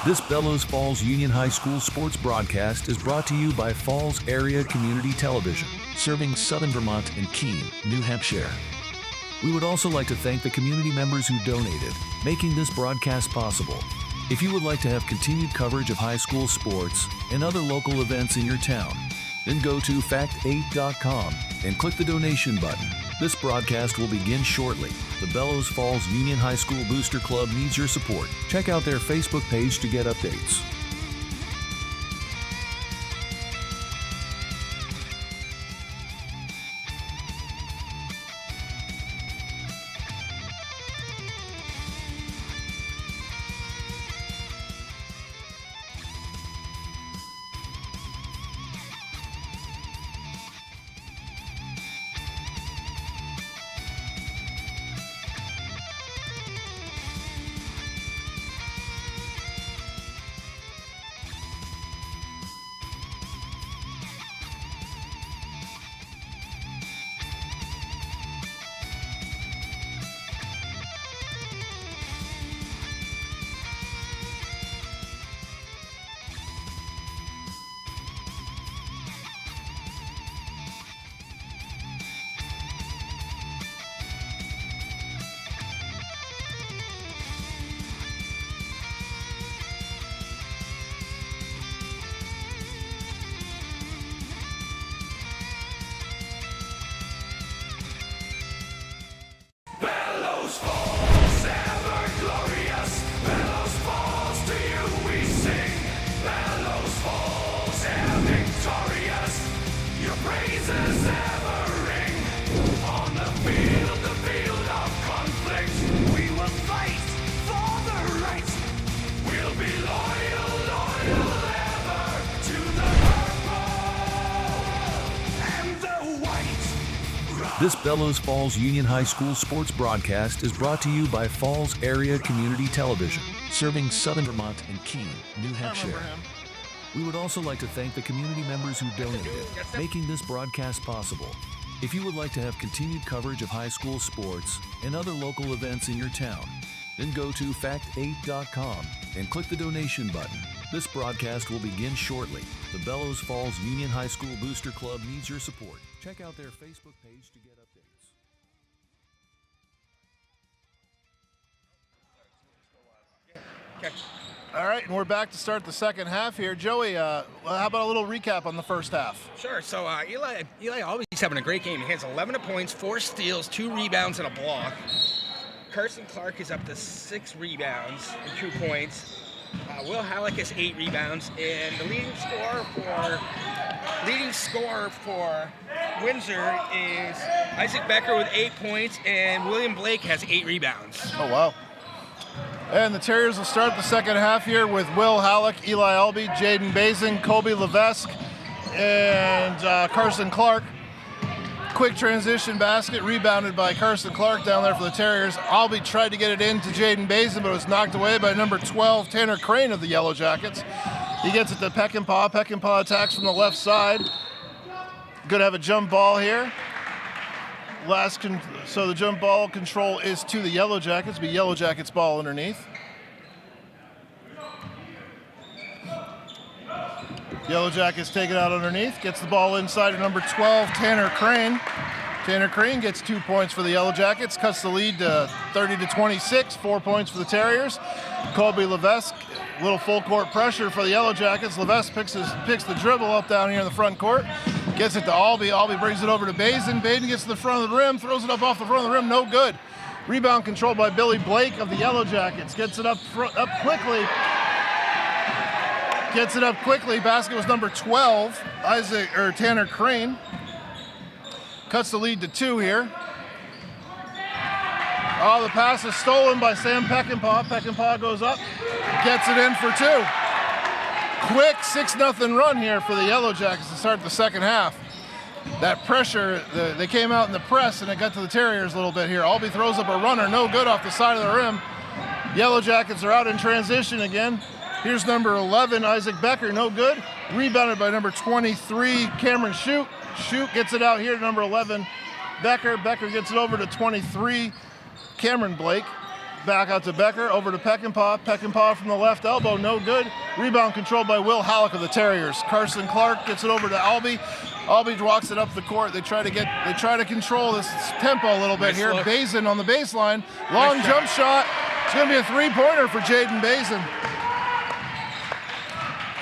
This Bellows Falls Union High School sports broadcast is brought to you by Falls Area Community Television, serving Southern Vermont and Keene, New Hampshire. We would also like to thank the community members who donated, making this broadcast possible. If you would like to have continued coverage of high school sports and other local events in your town, then go to fact8.com and click the donation button. This broadcast will begin shortly. The Bellows Falls Union High School Booster Club needs your support. Check out their Facebook page to get updates. This Bellows Falls Union High School sports broadcast is brought to you by Falls Area Community Television, serving Southern Vermont and Keene, New Hampshire. We would also like to thank the community members who donated, making this broadcast possible. If you would like to have continued coverage of high school sports and other local events in your town, then go to fact8.com and click the donation button. This broadcast will begin shortly. The Bellows Falls Union High School Booster Club needs your support. Check out their Facebook page to get updates. Okay. All right, and we're back to start the second half here. Joey, how about a little recap on the first half? Sure. So Eli always having a great game. He has 11 points, 4 steals, 2 rebounds, and a block. Carson Clark is up to 6 rebounds and 2 points. Will Halleck has 8 rebounds, and the leading scorer for Windsor is Isaac Becker with 8 points, and William Blake has 8 rebounds. Oh, wow. And the Terriers will start the second half here with Will Halleck, Eli Albee, Jaden Bazin, Kobe Levesque, and Carson Clark. Quick transition basket, rebounded by Carson Clark down there for the Terriers. Albee tried to get it in to Jaden Bazin, but it was knocked away by number 12, Tanner Crane of the Yellow Jackets. He gets it to Peckinpah. Peckinpah attacks from the left side. Going to have a jump ball here. So the jump ball control is to the Yellow Jackets, but Yellow Jackets ball underneath. Yellow Jackets take it out underneath, gets the ball inside to number 12, Tanner Crane. Tanner Crane gets 2 points for the Yellow Jackets, cuts the lead to 30-26, 4 points for the Terriers. Kobe Levesque, little full court pressure for the Yellow Jackets. Levesque picks the dribble up down here in the front court, gets it to Albee. Albee brings it over to Bazin. Bazin gets to the front of the rim, throws it up off the front of the rim, no good. Rebound controlled by Billy Blake of the Yellow Jackets. Gets it up quickly. Gets it up quickly. Basket was number 12, Tanner Crane. Cuts the lead to 2 here. Oh, the pass is stolen by Sam Peckinpah. Peckinpah goes up, gets it in for 2. Quick 6-0 run here for the Yellow Jackets to start the second half. That pressure, they came out in the press and it got to the Terriers a little bit here. Albee throws up a runner, no good off the side of the rim. Yellow Jackets are out in transition again. Here's number 11, Isaac Becker, no good. Rebounded by number 23, Cameron Shute. Shute gets it out here to number 11, Becker. Becker gets it over to 23, Cameron Blake. Back out to Becker, over to Peckinpah. Peckinpah from the left elbow, no good. Rebound controlled by Will Halleck of the Terriers. Carson Clark gets it over to Albee. Albee walks it up the court. They try to control this tempo a little bit here. Bazin on the baseline, long jump shot. It's going to be a 3-pointer for Jaden Bazin.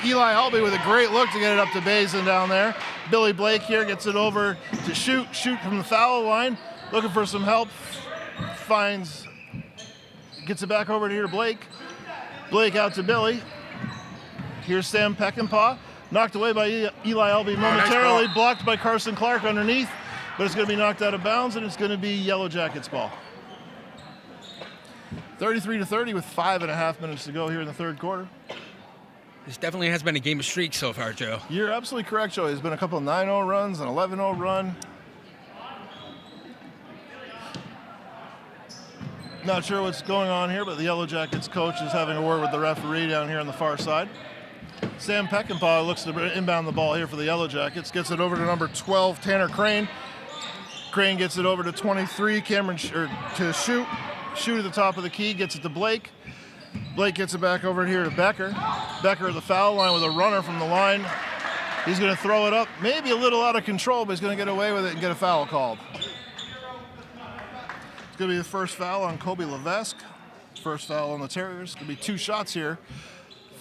Eli Albee with a great look to get it up to Bazin down there. Billy Blake here gets it over to Shute from the foul line, looking for some help. Gets it back over to here to Blake. Blake out to Billy. Here's Sam Peckinpah. Knocked away by Eli Albee momentarily, blocked by Carson Clark underneath, but it's going to be knocked out of bounds, and it's going to be Yellow Jackets ball. 33-30 with 5.5 minutes to go here in the third quarter. This definitely has been a game of streaks so far, Joe. You're absolutely correct, Joe. There's been a couple of 9-0 runs, an 11-0 run. Not sure what's going on here, but the Yellow Jackets coach is having a word with the referee down here on the far side. Sam Peckinpah looks to inbound the ball here for the Yellow Jackets. Gets it over to number 12, Tanner Crane. Crane gets it over to 23, to Shute. Shute at the top of the key, gets it to Blake. Blake gets it back over here to Becker. Becker at the foul line with a runner from the line. He's going to throw it up, maybe a little out of control, but he's going to get away with it and get a foul called. It's going to be the first foul on Kobe Levesque. First foul on the Terriers. It's going to be 2 shots here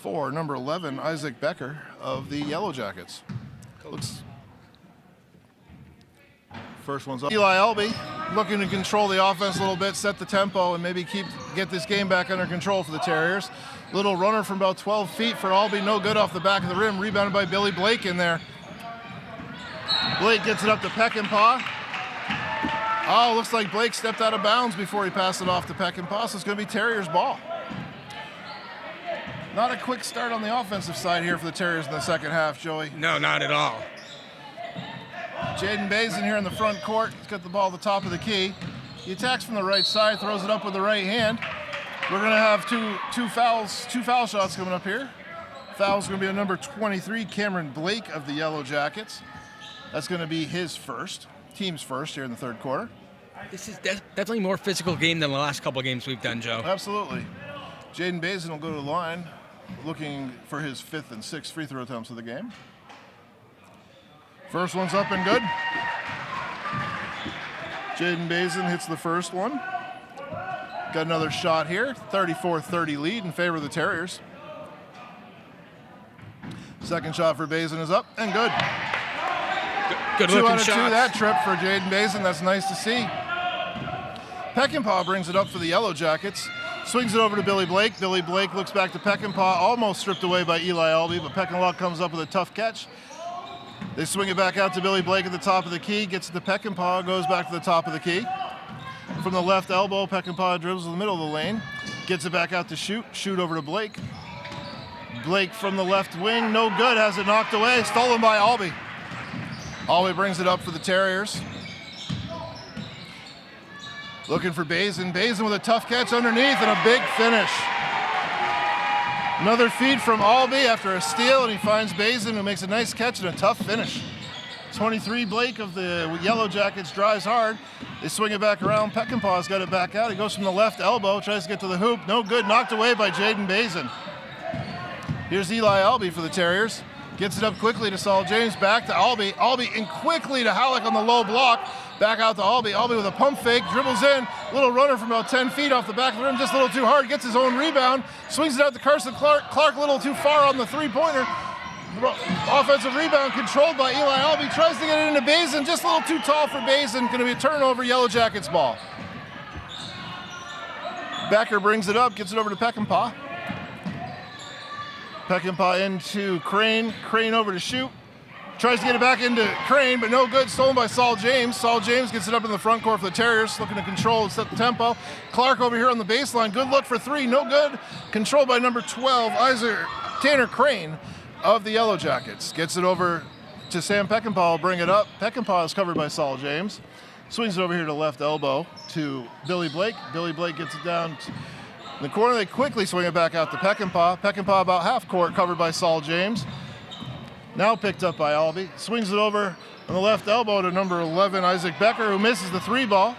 for number 11, Isaac Becker of the Yellow Jackets. First one's up. Eli Albee looking to control the offense a little bit, set the tempo, and maybe get this game back under control for the Terriers. Little runner from about 12 feet for Albee, no good off the back of the rim. Rebounded by Billy Blake in there. Blake gets it up to Peckinpah. Oh, looks like Blake stepped out of bounds before he passed it off to Peckinpah, so it's going to be Terriers ball. Not a quick start on the offensive side here for the Terriers in the second half, Joey. No, not at all. Jaden Bazin here in the front court. He's got the ball at the top of the key. He attacks from the right side, throws it up with the right hand. We're going to have two foul shots coming up here. Foul's going to be on number 23, Cameron Blake of the Yellow Jackets. That's going to be his first, team's first here in the third quarter. This is definitely a more physical game than the last couple games we've done, Joe. Absolutely. Jaden Bazin will go to the line, looking for his 5th and 6th free throw attempts of the game. First one's up and good. Jaden Bazin hits the first one. Got another shot here. 34-30 lead in favor of the Terriers. Second shot for Bazin is up and good. Good 2 looking out of 2 shots. that trip for Jaden Bazin. That's nice to see. Peckinpah brings it up for the Yellow Jackets. Swings it over to Billy Blake. Billy Blake looks back to Peckinpah, almost stripped away by Eli Albee, but Peckinpah comes up with a tough catch. They swing it back out to Billy Blake at the top of the key, gets it to Peckinpah, goes back to the top of the key. From the left elbow, Peckinpah dribbles in the middle of the lane, gets it back out to shoot over to Blake. Blake from the left wing, no good, has it knocked away, stolen by Albee. Albee brings it up for the Terriers. Looking for Bazin. Bazin with a tough catch underneath and a big finish. Another feed from Albee after a steal, and he finds Bazin, who makes a nice catch and a tough finish. 23 Blake of the Yellow Jackets drives hard. They swing it back around. Peckinpah's got it back out. He goes from the left elbow, tries to get to the hoop. No good, knocked away by Jaden Bazin. Here's Eli Albee for the Terriers. Gets it up quickly to Saul James, back to Albee. Albee in quickly to Halleck on the low block. Back out to Albee. Albee with a pump fake, dribbles in. Little runner from about 10 feet off the back of the rim, just a little too hard. Gets his own rebound. Swings it out to Carson Clark. Clark a little too far on the three-pointer. Offensive rebound controlled by Eli Albee. Tries to get it into Bazin, just a little too tall for Bazin. Going to be a turnover, Yellow Jackets ball. Becker brings it up, gets it over to Peckinpah. Peckinpah into Crane. Crane over to shoot. Tries to get it back into Crane, but no good. Stolen by Saul James. Saul James gets it up in the front court for the Terriers, looking to control and set the tempo. Clark over here on the baseline. Good look for 3. No good. Controlled by number 12, Tanner Crane of the Yellow Jackets. Gets it over to Sam Peckinpah. Will bring it up. Peckinpah is covered by Saul James. Swings it over here to left elbow to Billy Blake. Billy Blake gets it down in the corner. They quickly swing it back out to Peckinpah. Peckinpah about half court, covered by Saul James. Now picked up by Albee. Swings it over on the left elbow to number 11, Isaac Becker, who misses the 3 ball.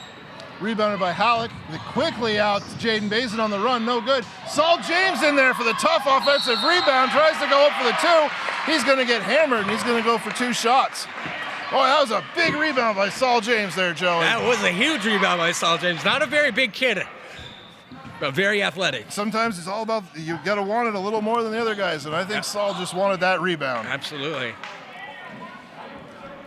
Rebounded by Halleck. Quickly out to Jaden Bazin on the run. No good. Saul James in there for the tough offensive rebound. Tries to go up for the 2. He's going to get hammered, and he's going to go for 2 shots. Oh, that was a big rebound by Saul James there, Joey. That was a huge rebound by Saul James. Not a very big kid, but very athletic. Sometimes it's all about, you got to want it a little more than the other guys, and I think Saul just wanted that rebound. Absolutely.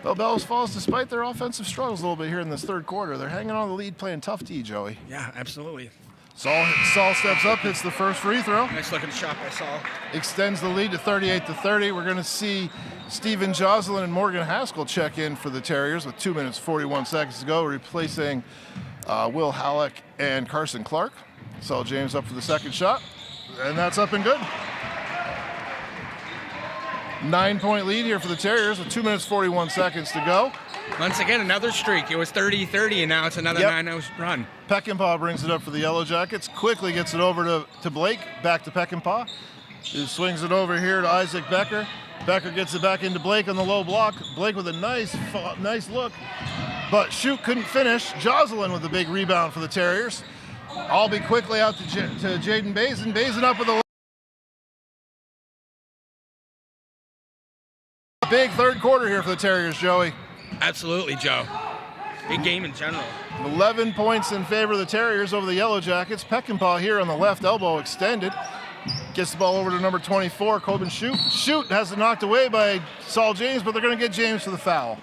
Well, Bellows Falls, despite their offensive struggles a little bit here in this third quarter, they're hanging on the lead, playing tough D, Joey. Yeah, absolutely. Saul steps up, hits the first free throw. Nice looking shot by Saul. Extends the lead to 38-30. We're going to see Steven Jocelyn and Morgan Haskell check in for the Terriers with 2 minutes, 41 seconds to go, replacing Will Halleck and Carson Clark. Saul James up for the second shot, and that's up and good. 9-point lead here for the Terriers with 2 minutes, 41 seconds to go. Once again, another streak. It was 30-30, and now it's another 9-0 run. Peckinpah brings it up for the Yellow Jackets. Quickly gets it over to Blake, back to Peckinpah. He swings it over here to Isaac Becker. Becker gets it back into Blake on the low block. Blake with a nice look, but shoot couldn't finish. Jocelyn with a big rebound for the Terriers. Albee quickly out to Jaden Bazin. Bazin up with a big third quarter here for the Terriers, Joey. Absolutely, Joe. Big game in general. 11 points in favor of the Terriers over the Yellow Jackets. Peckinpah here on the left elbow extended. Gets the ball over to number 24, Coben Shoot. Shoot has it knocked away by Saul James, but they're going to get James for the foul.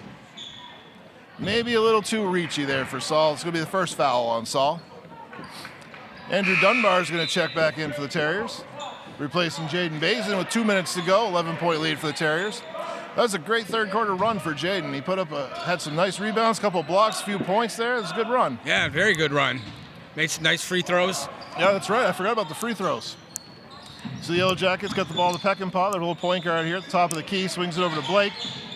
Maybe a little too reachy there for Saul. It's going to be the first foul on Saul. Andrew Dunbar is going to check back in for the Terriers, replacing Jaden Bazin with 2 minutes to go. 11-point lead for the Terriers. That was a great third quarter run for Jaden. He had some nice rebounds, couple blocks, a few points there. It was a good run. Yeah, very good run. Made some nice free throws. Yeah, that's right. I forgot about the free throws. So the Yellow Jackets got the ball to Peckinpah, their little point guard here at the top of the key, swings it over to Blake.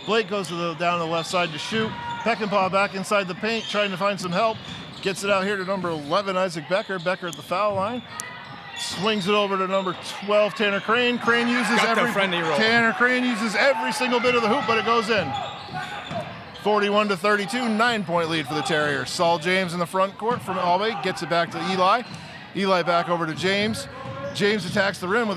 Blake goes down the left side to shoot. Peckinpah back inside the paint, trying to find some help. Gets it out here to number 11, Isaac Becker. Becker at the foul line. Swings it over to number 12, Tanner Crane. Crane uses Tanner Crane uses every single bit of the hoop, but it goes in. 41-32, 9-point lead for the Terriers. Saul James in the front court from Albay, gets it back to Eli. Eli back over to James. James attacks the rim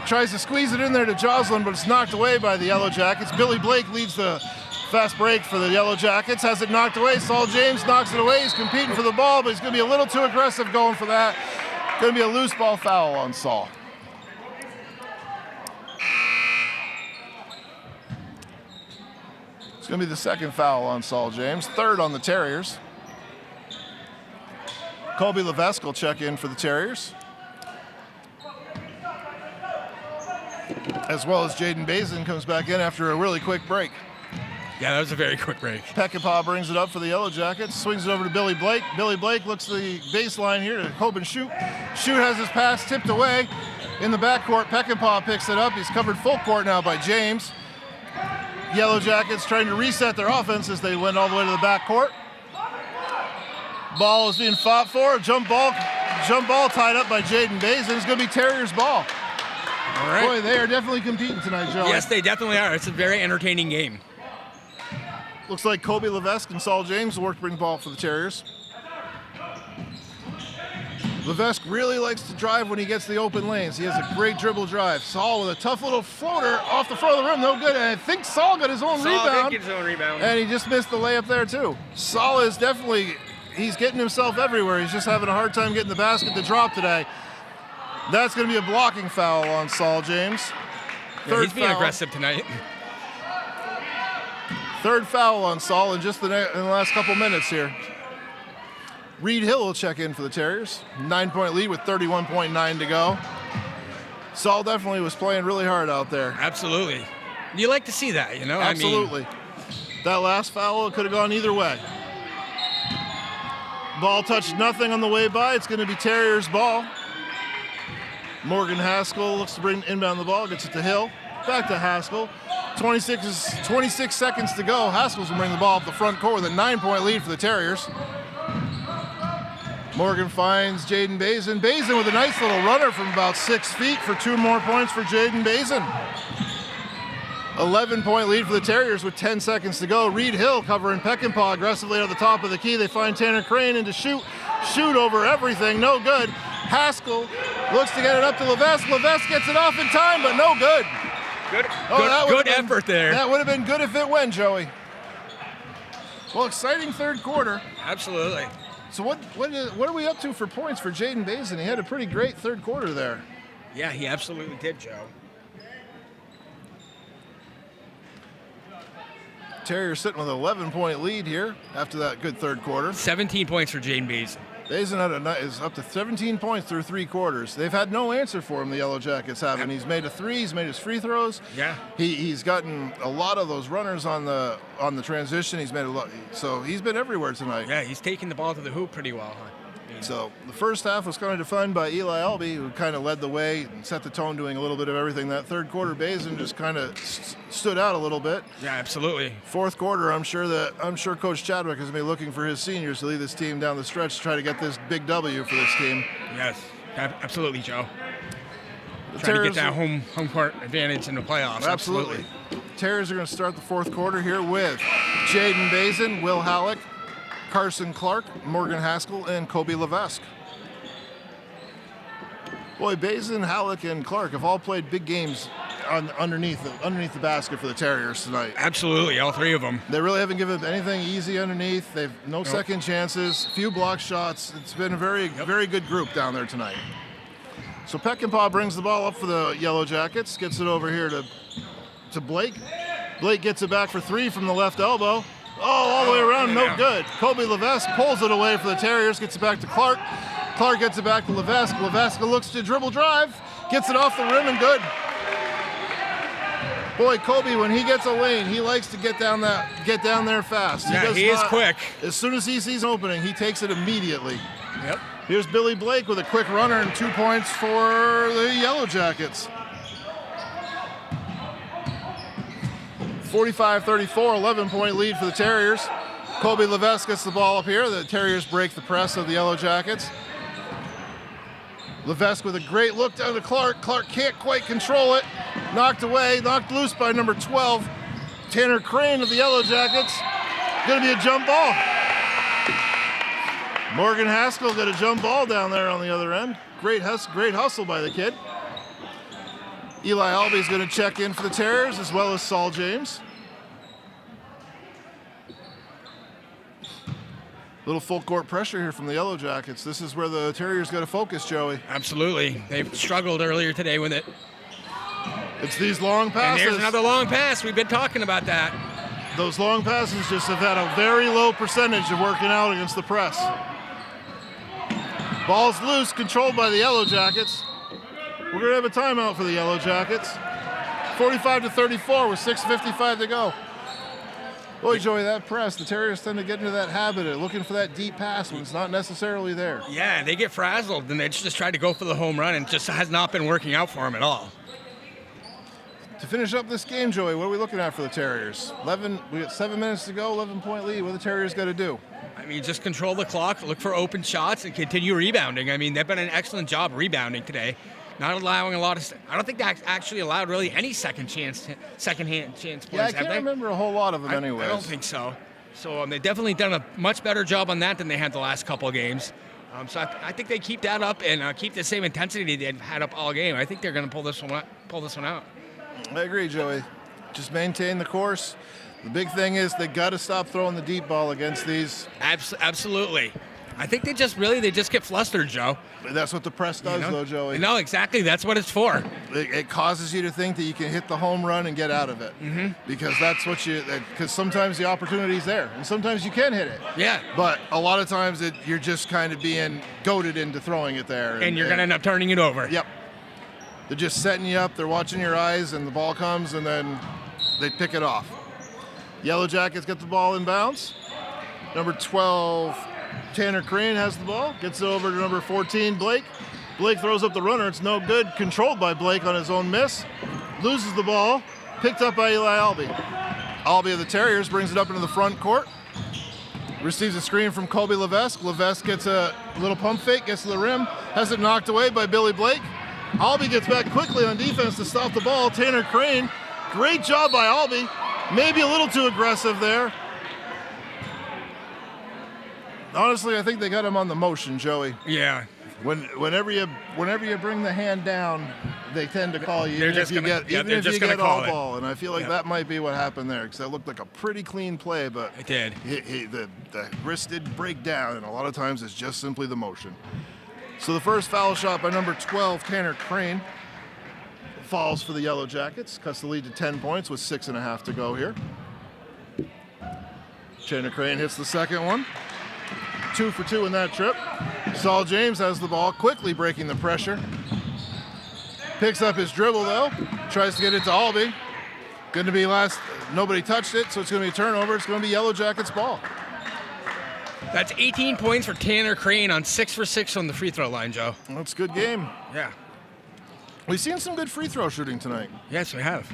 tries to squeeze it in there to Jocelyn, but it's knocked away by the Yellow Jackets. Billy Blake leads the fast break for the Yellow Jackets, has it knocked away. Saul James knocks it away. He's competing for the ball, but he's going to be a little too aggressive going for that. Going to be a loose ball foul on Saul. It's going to be the second foul on Saul James, third on the Terriers. Colby Levesque will check in for the Terriers, as well as Jaden Bazin comes back in after a really quick break. Yeah, that was a very quick break. Peckinpah brings it up for the Yellow Jackets, swings it over to Billy Blake. Billy Blake looks to the baseline here to Hoban Shoot. Shoot has his pass tipped away in the backcourt. Peckinpah picks it up. He's covered full court now by James. Yellow Jackets trying to reset their offense as they went all the way to the backcourt. Ball is being fought for. Jump ball tied up by Jaden Bazin. It's going to be Terriers' ball. All right. Boy, they are definitely competing tonight, Joe. Yes, they definitely are. It's a very entertaining game. Looks like Colby Levesque and Saul James will work to bring the ball for the Terriers. Levesque really likes to drive when he gets the open lanes. He has a great dribble drive. Saul with a tough little floater off the front of the rim, no good. And I think Saul got his own rebound. Saul did get his own rebound. And he just missed the layup there too. Saul is definitely, he's getting himself everywhere. He's just having a hard time getting the basket to drop today. That's going to be a blocking foul on Saul James. Yeah, he's being aggressive tonight. Third foul on Saul in just in the last couple minutes here. Reed Hill will check in for the Terriers. 9-point lead with 31.9 to go. Saul definitely was playing really hard out there. Absolutely. You like to see that, you know? Absolutely. That last foul could have gone either way. Ball touched nothing on the way by. It's going to be Terriers' ball. Morgan Haskell looks to inbound the ball, gets it to Hill. Back to Haskell. 26 seconds to go. Haskell's going to bring the ball up the front court with a 9-point lead for the Terriers. Morgan finds Jaden Bazin. Bazin with a nice little runner from about 6 feet for 2 more points for Jaden Bazin. 11-point lead for the Terriers with 10 seconds to go. Reed Hill covering Peckinpah aggressively at the top of the key. They find Tanner Crane into shoot over everything, no good. Haskell looks to get it up to Levesque. Levesque gets it off in time, but no good. Good effort there. That would have been good if it went, Joey. Well, exciting third quarter. Absolutely. So what are we up to for points for Jaden Bazin? He had a pretty great third quarter there. Yeah, he absolutely did, Joe. Terriers sitting with an 11-point lead here after that good third quarter. 17 points for Jaden Bazin. Bazin is up to 17 points through 3 quarters. They've had no answer for him, the Yellow Jackets haven't. He's made a 3, he's made his free throws. Yeah. He's gotten a lot of those runners on the transition. He's made a lot, so he's been everywhere tonight. Yeah, he's taking the ball to the hoop pretty well. So the first half was kind of defined by Eli Albee, who kind of led the way and set the tone, doing a little bit of everything. That third quarter, Bazin just kind of stood out a little bit. Yeah, absolutely. Fourth quarter, I'm sure Coach Chadwick is going to be looking for his seniors to lead this team down the stretch to try to get this big W for this team. Yes, absolutely, Joe. Trying to get that home court advantage in the playoffs. Absolutely. Terriers are going to start the fourth quarter here with Jaden Bazin, Will Halleck, Carson Clark, Morgan Haskell, and Colby Levesque. Boy, Bazin, Halleck, and Clark have all played big games underneath the basket for the Terriers tonight. Absolutely, all 3 of them. They really haven't given up anything easy underneath. They've no second chances, few block shots. It's been a very good group down there tonight. So Peckinpah brings the ball up for the Yellow Jackets, gets it over here to Blake. Blake gets it back for 3 from the left elbow. Oh, all the way around, no good. Colby Levesque pulls it away for the Terriers, gets it back to Clark. Clark gets it back to Levesque. Levesque looks to dribble drive, gets it off the rim and good. Boy, Colby, when he gets a lane, he likes to get down there fast. Yeah, he is quick. As soon as he sees an opening, he takes it immediately. Yep. Here's Billy Blake with a quick runner and 2 points for the Yellow Jackets. 45-34, 11-point lead for the Terriers. Kobe Levesque gets the ball up here. The Terriers break the press of the Yellow Jackets. Levesque with a great look down to Clark. Clark can't quite control it. Knocked away, knocked loose by number 12, Tanner Crane of the Yellow Jackets. Gonna be a jump ball. Morgan Haskell got a jump ball down there on the other end. Great hustle by the kid. Eli Albi's gonna check in for the Terriers, as well as Saul James. Little full court pressure here from the Yellow Jackets. This is where the Terriers got to focus, Joey. Absolutely. They've struggled earlier today with it. It's these long passes. And there's another long pass. We've been talking about that. Those long passes just have had a very low percentage of working out against the press. Ball's loose, controlled by the Yellow Jackets. We're going to have a timeout for the Yellow Jackets. 45-34 with 6:55 to go. Boy, Joey, that press, the Terriers tend to get into that habit of looking for that deep pass when it's not necessarily there. Yeah, they get frazzled, and they just try to go for the home run, and it just has not been working out for them at all. To finish up this game, Joey, what are we looking at for the Terriers? We got 7 minutes to go, 11-point lead. What are the Terriers got to do? I mean, just control the clock, look for open shots, and continue rebounding. I mean, they've done an excellent job rebounding today. Not allowing a lot of. I don't think they actually allowed really any second-hand chance points. Yeah, I can't remember a whole lot of them anyways. I don't think so. So they've definitely done a much better job on that than they had the last couple of games. So I think they keep that up and keep the same intensity they've had up all game. I think they're going to pull this one out. I agree, Joey. Just maintain the course. The big thing is they got to stop throwing the deep ball against these. Absolutely. I think they just get flustered, Joe. That's what the press does, though, Joey. No, exactly. That's what it's for. It causes you to think that you can hit the home run and get out of it. Mm-hmm. Because that's what because sometimes the opportunity's there, and sometimes you can hit it. Yeah. But a lot of times you're just kind of being goaded into throwing it there. And you're going to end up turning it over. Yep. They're just setting you up. They're watching your eyes, and the ball comes, and then they pick it off. Yellow Jackets get the ball in bounds. Number 12, Tanner Crane has the ball, gets it over to number 14, Blake. Blake throws up the runner. It's no good. Controlled by Blake on his own miss. Loses the ball. Picked up by Eli Albee. Albee of the Terriers brings it up into the front court. Receives a screen from Kobe Levesque. Levesque gets a little pump fake, gets to the rim. Has it knocked away by Billy Blake. Albee gets back quickly on defense to stop the ball. Tanner Crane. Great job by Albee. Maybe a little too aggressive there. Honestly, I think they got him on the motion, Joey. Yeah. Whenever you bring the hand down, they tend to call you. They're just going to all ball, and I feel like that might be what happened there, because that looked like a pretty clean play, but it did. The wrist did break down, and a lot of times it's just simply the motion. So the first foul shot by number 12, Tanner Crane, falls for the Yellow Jackets, cuts the lead to 10 points with 6.5 to go here. Tanner Crane hits the second one. 2 for 2 in that trip. Saul James has the ball, quickly breaking the pressure. Picks up his dribble, though. Tries to get it to Albee. Going to be nobody touched it, so it's going to be a turnover. It's going to be Yellow Jackets' ball. That's 18 points for Tanner Crane on 6 for 6 on the free throw line, Joe. That's a good game. Yeah. We've seen some good free throw shooting tonight. Yes, we have.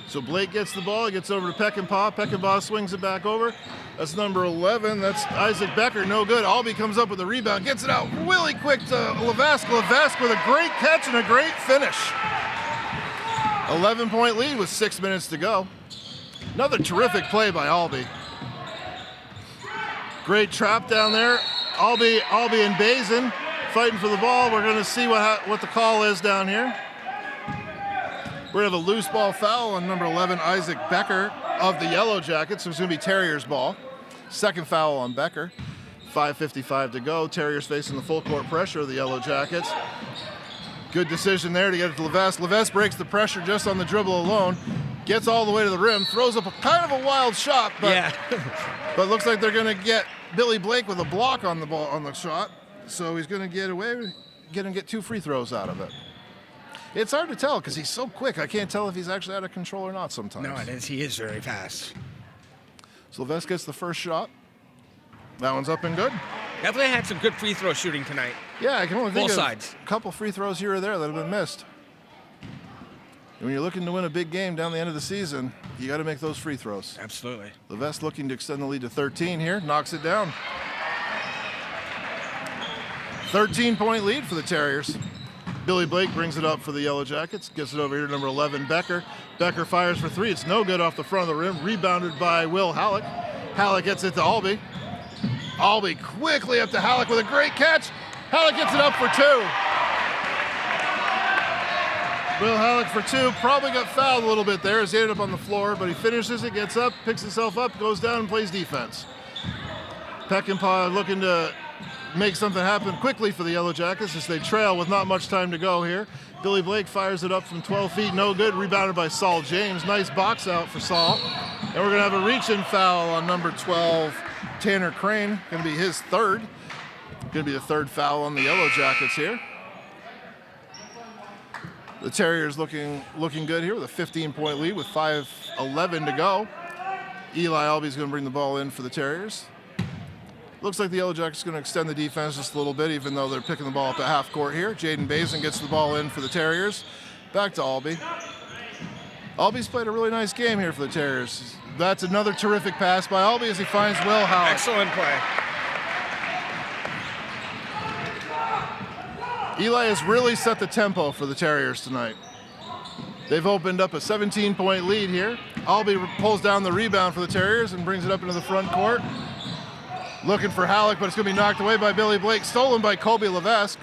So Blake gets the ball, he gets over to Peckinpah. Peckinpah swings it back over. That's number 11. That's Isaac Becker, no good. Albee comes up with a rebound, gets it out really quick to Levesque. Levesque with a great catch and a great finish. 11-point lead with 6 minutes to go. Another terrific play by Albee. Great trap down there. Albee and Bazin fighting for the ball. We're going to see what the call is down here. We're going to have a loose ball foul on number 11, Isaac Becker of the Yellow Jackets. So it's going to be Terriers' ball. Second foul on Becker. 5:55 to go. Terriers facing the full court pressure of the Yellow Jackets. Good decision there to get it to Levesque. Levesque breaks the pressure just on the dribble alone. Gets all the way to the rim. Throws up a kind of a wild shot, but but looks like they're going to get Billy Blake with a block on the ball on the shot. So he's going to get 2 free throws out of it. It's hard to tell because he's so quick. I can't tell if he's actually out of control or not sometimes. No, it is. He is very fast. So Levesque gets the first shot. That one's up and good. Definitely had some good free throw shooting tonight. Yeah, I can only think both of sides. A couple free throws here or there that have been missed. When you're looking to win a big game down the end of the season, you got to make those free throws. Absolutely. Levesque looking to extend the lead to 13 here, knocks it down. 13-point lead for the Terriers. Billy Blake brings it up for the Yellow Jackets, gets it over here to number 11, Becker. Becker fires for three. It's no good off the front of the rim, rebounded by Will Halleck. Halleck gets it to Albee. Albee quickly up to Halleck with a great catch. Halleck gets it up for two. Will Halleck for two, probably got fouled a little bit there as he ended up on the floor, but he finishes it, gets up, picks himself up, goes down and plays defense. Peckinpah looking to make something happen quickly for the Yellow Jackets as they trail with not much time to go here. Billy Blake fires it up from 12 feet, no good, rebounded by Saul James. Nice box out for Saul. And we're gonna have a reach-in foul on number 12, Tanner Crane, gonna be his third. Gonna be the third foul on the Yellow Jackets here. The Terriers looking good here with a 15-point lead with 5:11 to go. Eli Albee's going to bring the ball in for the Terriers. Looks like the Yellow Jackets going to extend the defense just a little bit, even though they're picking the ball up at half court here. Jaden Bazin gets the ball in for the Terriers. Back to Albee. Albee's played a really nice game here for the Terriers. That's another terrific pass by Albee as he finds Will Halleck. Excellent play. Eli has really set the tempo for the Terriers tonight. They've opened up a 17-point lead here. Albee pulls down the rebound for the Terriers and brings it up into the front court. Looking for Halleck, but it's going to be knocked away by Billy Blake. Stolen by Kobe Levesque.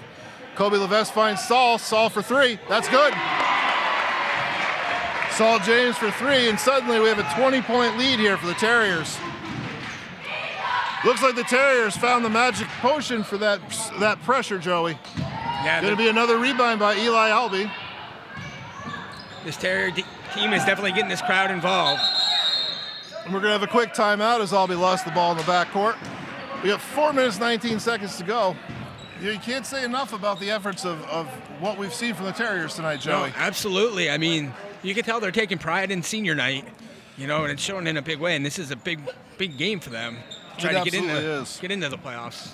Kobe Levesque finds Saul. Saul for three. That's good. Saul James for three, and suddenly we have a 20-point lead here for the Terriers. Looks like the Terriers found the magic potion for that pressure, Joey. Yeah, going to be another rebound by Eli Albee. This Terrier team is definitely getting this crowd involved. And we're going to have a quick timeout as Albee lost the ball in the backcourt. We got 4 minutes, 19 seconds to go. You can't say enough about the efforts of what we've seen from the Terriers tonight, Joey. No, absolutely. I mean, you can tell they're taking pride in senior night, and it's showing in a big way. And this is a big game for them. Trying to get into the playoffs.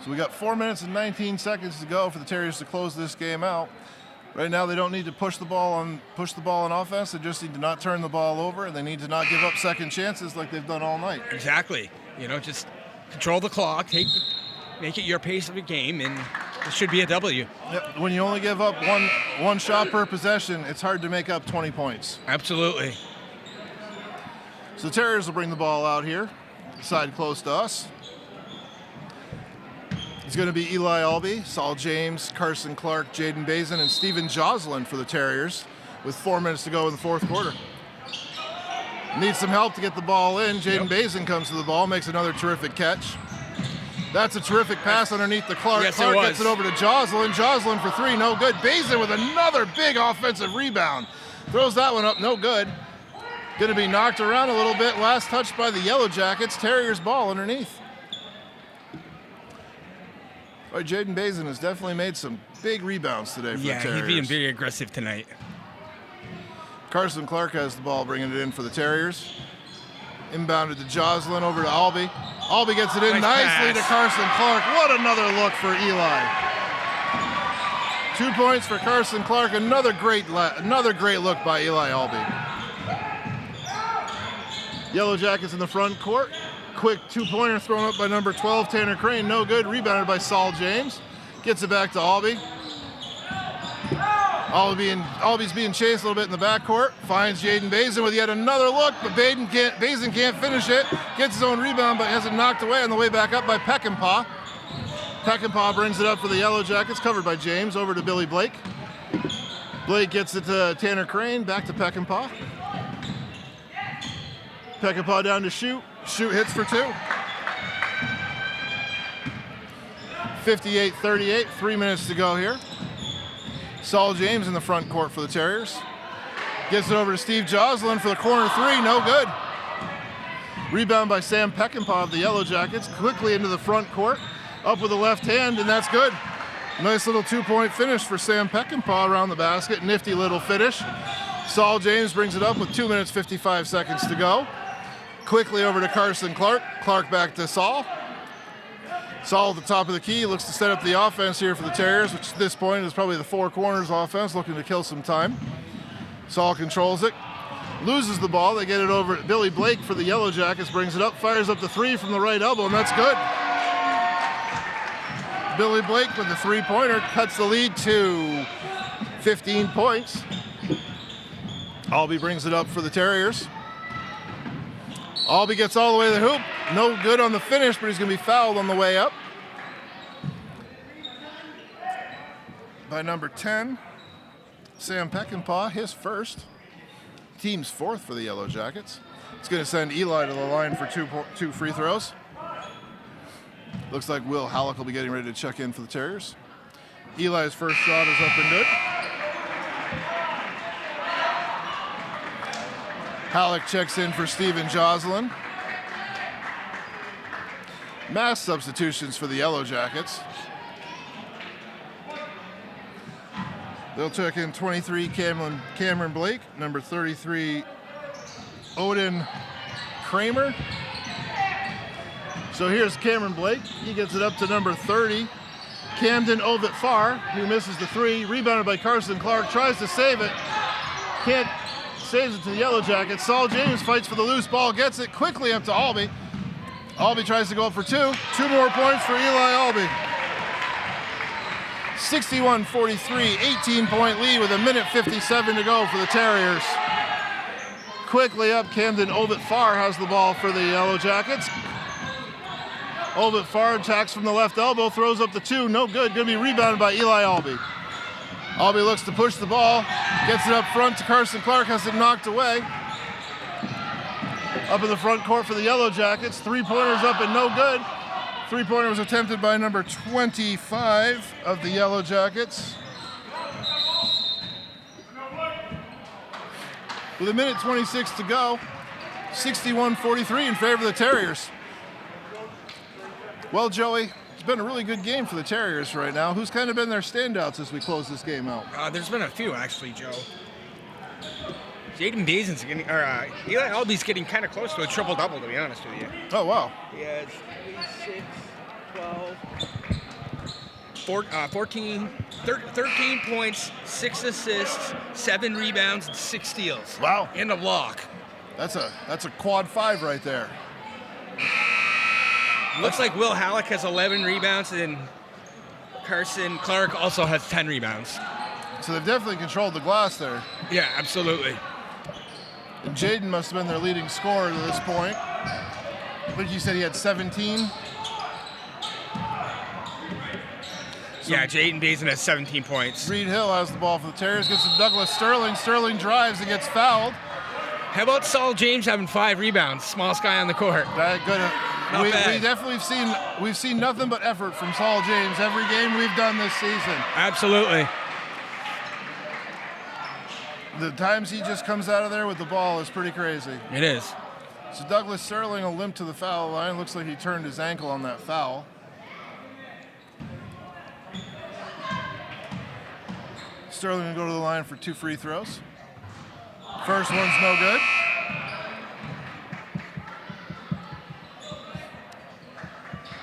So we got 4 minutes and 19 seconds to go for the Terriers to close this game out. Right now, they don't need to push the ball on offense. They just need to not turn the ball over, and they need to not give up second chances like they've done all night. Exactly. Just control the clock, make it your pace of a game, and it should be a W. Yep. When you only give up one shot per possession, it's hard to make up 20 points. Absolutely. So the Terriers will bring the ball out here, side close to us. It's going to be Eli Albee, Saul James, Carson Clark, Jaden Bazin, and Steven Joslin for the Terriers with 4 minutes to go in the fourth quarter. Needs some help to get the ball in. Jaden Bazin comes to the ball, makes another terrific catch. That's a terrific pass underneath the Clark. Yes, Clark gets it over to Joslin. Joslin for three, no good. Bazin with another big offensive rebound. Throws that one up, no good. Going to be knocked around a little bit. Last touch by the Yellow Jackets. Terriers ball underneath. All right, Jaden Bazin has definitely made some big rebounds today for the Terriers. Yeah, he's being very aggressive tonight. Carson Clark has the ball, bringing it in for the Terriers. Inbounded to Joslin, over to Albee. Albee gets it in nicely to Carson Clark. What another look for Eli. 2 points for Carson Clark. Another great look by Eli Albee. Yellow Jackets in the front court. Quick two-pointer thrown up by number 12, Tanner Crane. No good. Rebounded by Saul James. Gets it back to Albee. Albee's being chased a little bit in the backcourt. Finds Jaden Bazin with yet another look, but Bazin can't finish it. Gets his own rebound, but has it knocked away on the way back up by Peckinpah. Peckinpah brings it up for the Yellow Jackets, covered by James, over to Billy Blake. Blake gets it to Tanner Crane, back to Peckinpah. Peckinpah down to shoot. Shoot hits for two. 58-38, 3 minutes to go here. Saul James in the front court for the Terriers. Gets it over to Steve Joslin for the corner three, no good. Rebound by Sam Peckinpah of the Yellow Jackets, quickly into the front court. Up with the left hand, and that's good. Nice little two-point finish for Sam Peckinpah around the basket. Nifty little finish. Saul James brings it up with 2 minutes, 55 seconds to go. Quickly over to Carson Clark. Clark back to Saul. Saul at the top of the key looks to set up the offense here for the Terriers, which at this point is probably the four corners offense, looking to kill some time. Saul controls it, loses the ball. They get it over to Billy Blake for the Yellow Jackets, brings it up, fires up the three from the right elbow, and that's good. Billy Blake with the three-pointer cuts the lead to 15 points. Albee brings it up for the Terriers. Albee gets all the way to the hoop. No good on the finish, but he's going to be fouled on the way up by number 10, Sam Peckinpah, his first. Team's fourth for the Yellow Jackets. It's going to send Eli to the line for two free throws. Looks like Will Halleck will be getting ready to check in for the Terriers. Eli's first shot is up and good. Halleck checks in for Steven Joslin. Mass substitutions for the Yellow Jackets. They'll check in 23 Cameron Blake, number 33 Odin Kramer. So here's Cameron Blake. He gets it up to number 30 Camden Ovit Farr, who misses the three. Rebounded by Carson Clark, tries to save it. Can't. Saves it to the Yellow Jackets. Saul James fights for the loose ball, gets it quickly up to Albee. Albee tries to go up for two. 2 more points for Eli Albee. 61-43, 18-point lead with 1:57 to go for the Terriers. Quickly up, Camden Ovit Farr has the ball for the Yellow Jackets. Ovit Farr attacks from the left elbow, throws up the two, no good. Going to be rebounded by Eli Albee. Albee looks to push the ball, gets it up front to Carson Clark, has it knocked away. Up in the front court for the Yellow Jackets, three-pointers up and no good. Three-pointer was attempted by number 25 of the Yellow Jackets. With 1:26 to go, 61-43 in favor of the Terriers. Well, Joey, it's been a really good game for the Terriers right now. Who's kind of been their standouts as we close this game out? There's been a few, actually, Joe. Jaden Bazin's getting, Eli Albee's getting kind of close to a triple-double, to be honest with you. Oh, wow. He has 26, 12. 13 points, 6 assists, 7 rebounds, and 6 steals. Wow. And a block. That's a quad 5 right there. Looks like Will Halleck has 11 rebounds, and Carson Clark also has 10 rebounds. So they've definitely controlled the glass there. Yeah, absolutely. And Jaden must have been their leading scorer to this point. I think you said he had 17. Yeah, Jaden Bazin has 17 points. Reed Hill has the ball for the Terriers, gets to Douglas Sterling. Sterling drives and gets fouled. How about Saul James having 5 rebounds? Smallest guy on the court. Good. Not We bad. definitely we've seen nothing but effort from Saul James every game we've done this season. Absolutely. The times he just comes out of there with the ball is pretty crazy. It is. So Douglas Sterling will limp to the foul line. Looks like he turned his ankle on that foul. Sterling will go to the line for 2 free throws. First one's no good.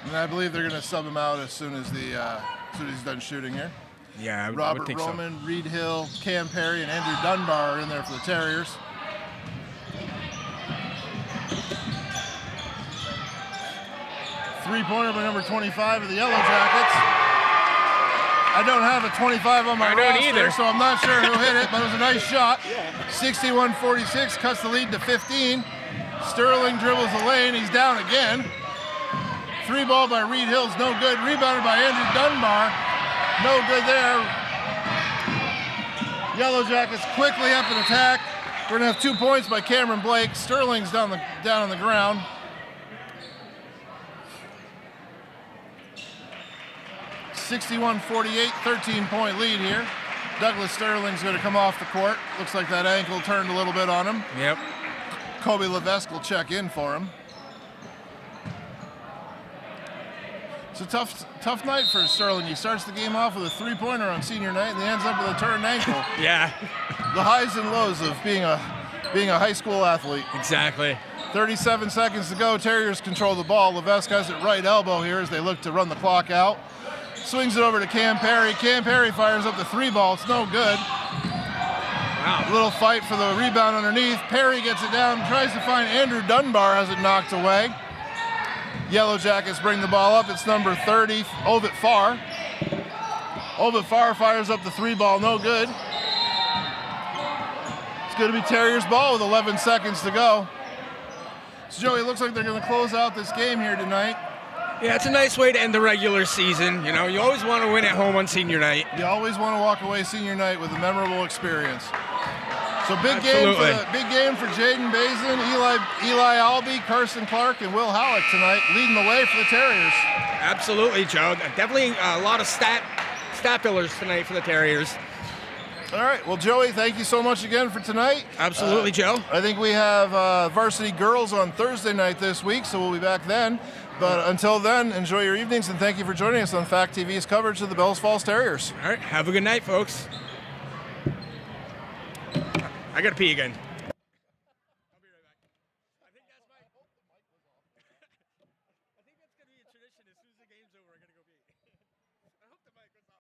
And I believe they're going to sub him out as soon as he's done shooting here. Yeah, I would Robert think Roman, Reed Hill, Cam Perry, and Andrew Dunbar are in there for the Terriers. Three-pointer by number 25 of the Yellow Jackets. I don't have a 25 on my roster, either. so I'm not sure who hit it, but it was a nice shot. 61-46, cuts the lead to 15. Sterling dribbles the lane, he's down again. 3-ball by Reed Hill's no good. Rebounded by Andrew Dunbar. No good there. Yellow Jackets quickly up in attack. We're gonna have 2 points by Cameron Blake. Sterling's down on the ground. (61-48), 13-point lead here. Douglas Sterling's gonna come off the court. Looks like that ankle turned a little bit on him. Yep. Kobe Levesque will check in for him. It's a tough night for Sterling. He starts the game off with a 3-pointer on senior night, and he ends up with a turned ankle. Yeah. The highs and lows of being a high school athlete. Exactly. 37 seconds to go. Terriers control the ball. Levesque has it right elbow here as they look to run the clock out. Swings it over to Cam Perry. Cam Perry fires up the 3-ball. It's no good. Wow. A little fight for the rebound underneath. Perry gets it down, tries to find Andrew Dunbar, has it knocked away. Yellow Jackets bring the ball up. It's number 30, Ovit Farr. Ovit Farr fires up the 3-ball, no good. It's going to be Terriers' ball with 11 seconds to go. So Joey, it looks like they're going to close out this game here tonight. Yeah, it's a nice way to end the regular season. You know, you always want to win at home on senior night. You always want to walk away senior night with a memorable experience. So big Absolutely. game for Jaden Bazin, Eli Albee, Carson Clark, and Will Halleck tonight, leading the way for the Terriers. Absolutely, Joe. Definitely a lot of stat fillers tonight for the Terriers. All right. Well, Joey, thank you so much again for tonight. Absolutely, Joe. I think we have varsity girls on Thursday night this week, so we'll be back then. But until then, enjoy your evenings, and thank you for joining us on Fact TV's coverage of the Bellows Falls Terriers. All right. Have a good night, folks. I got to pee again. I'll be right back. I think that's going to be a tradition. As soon as the game's over, I got to go pee.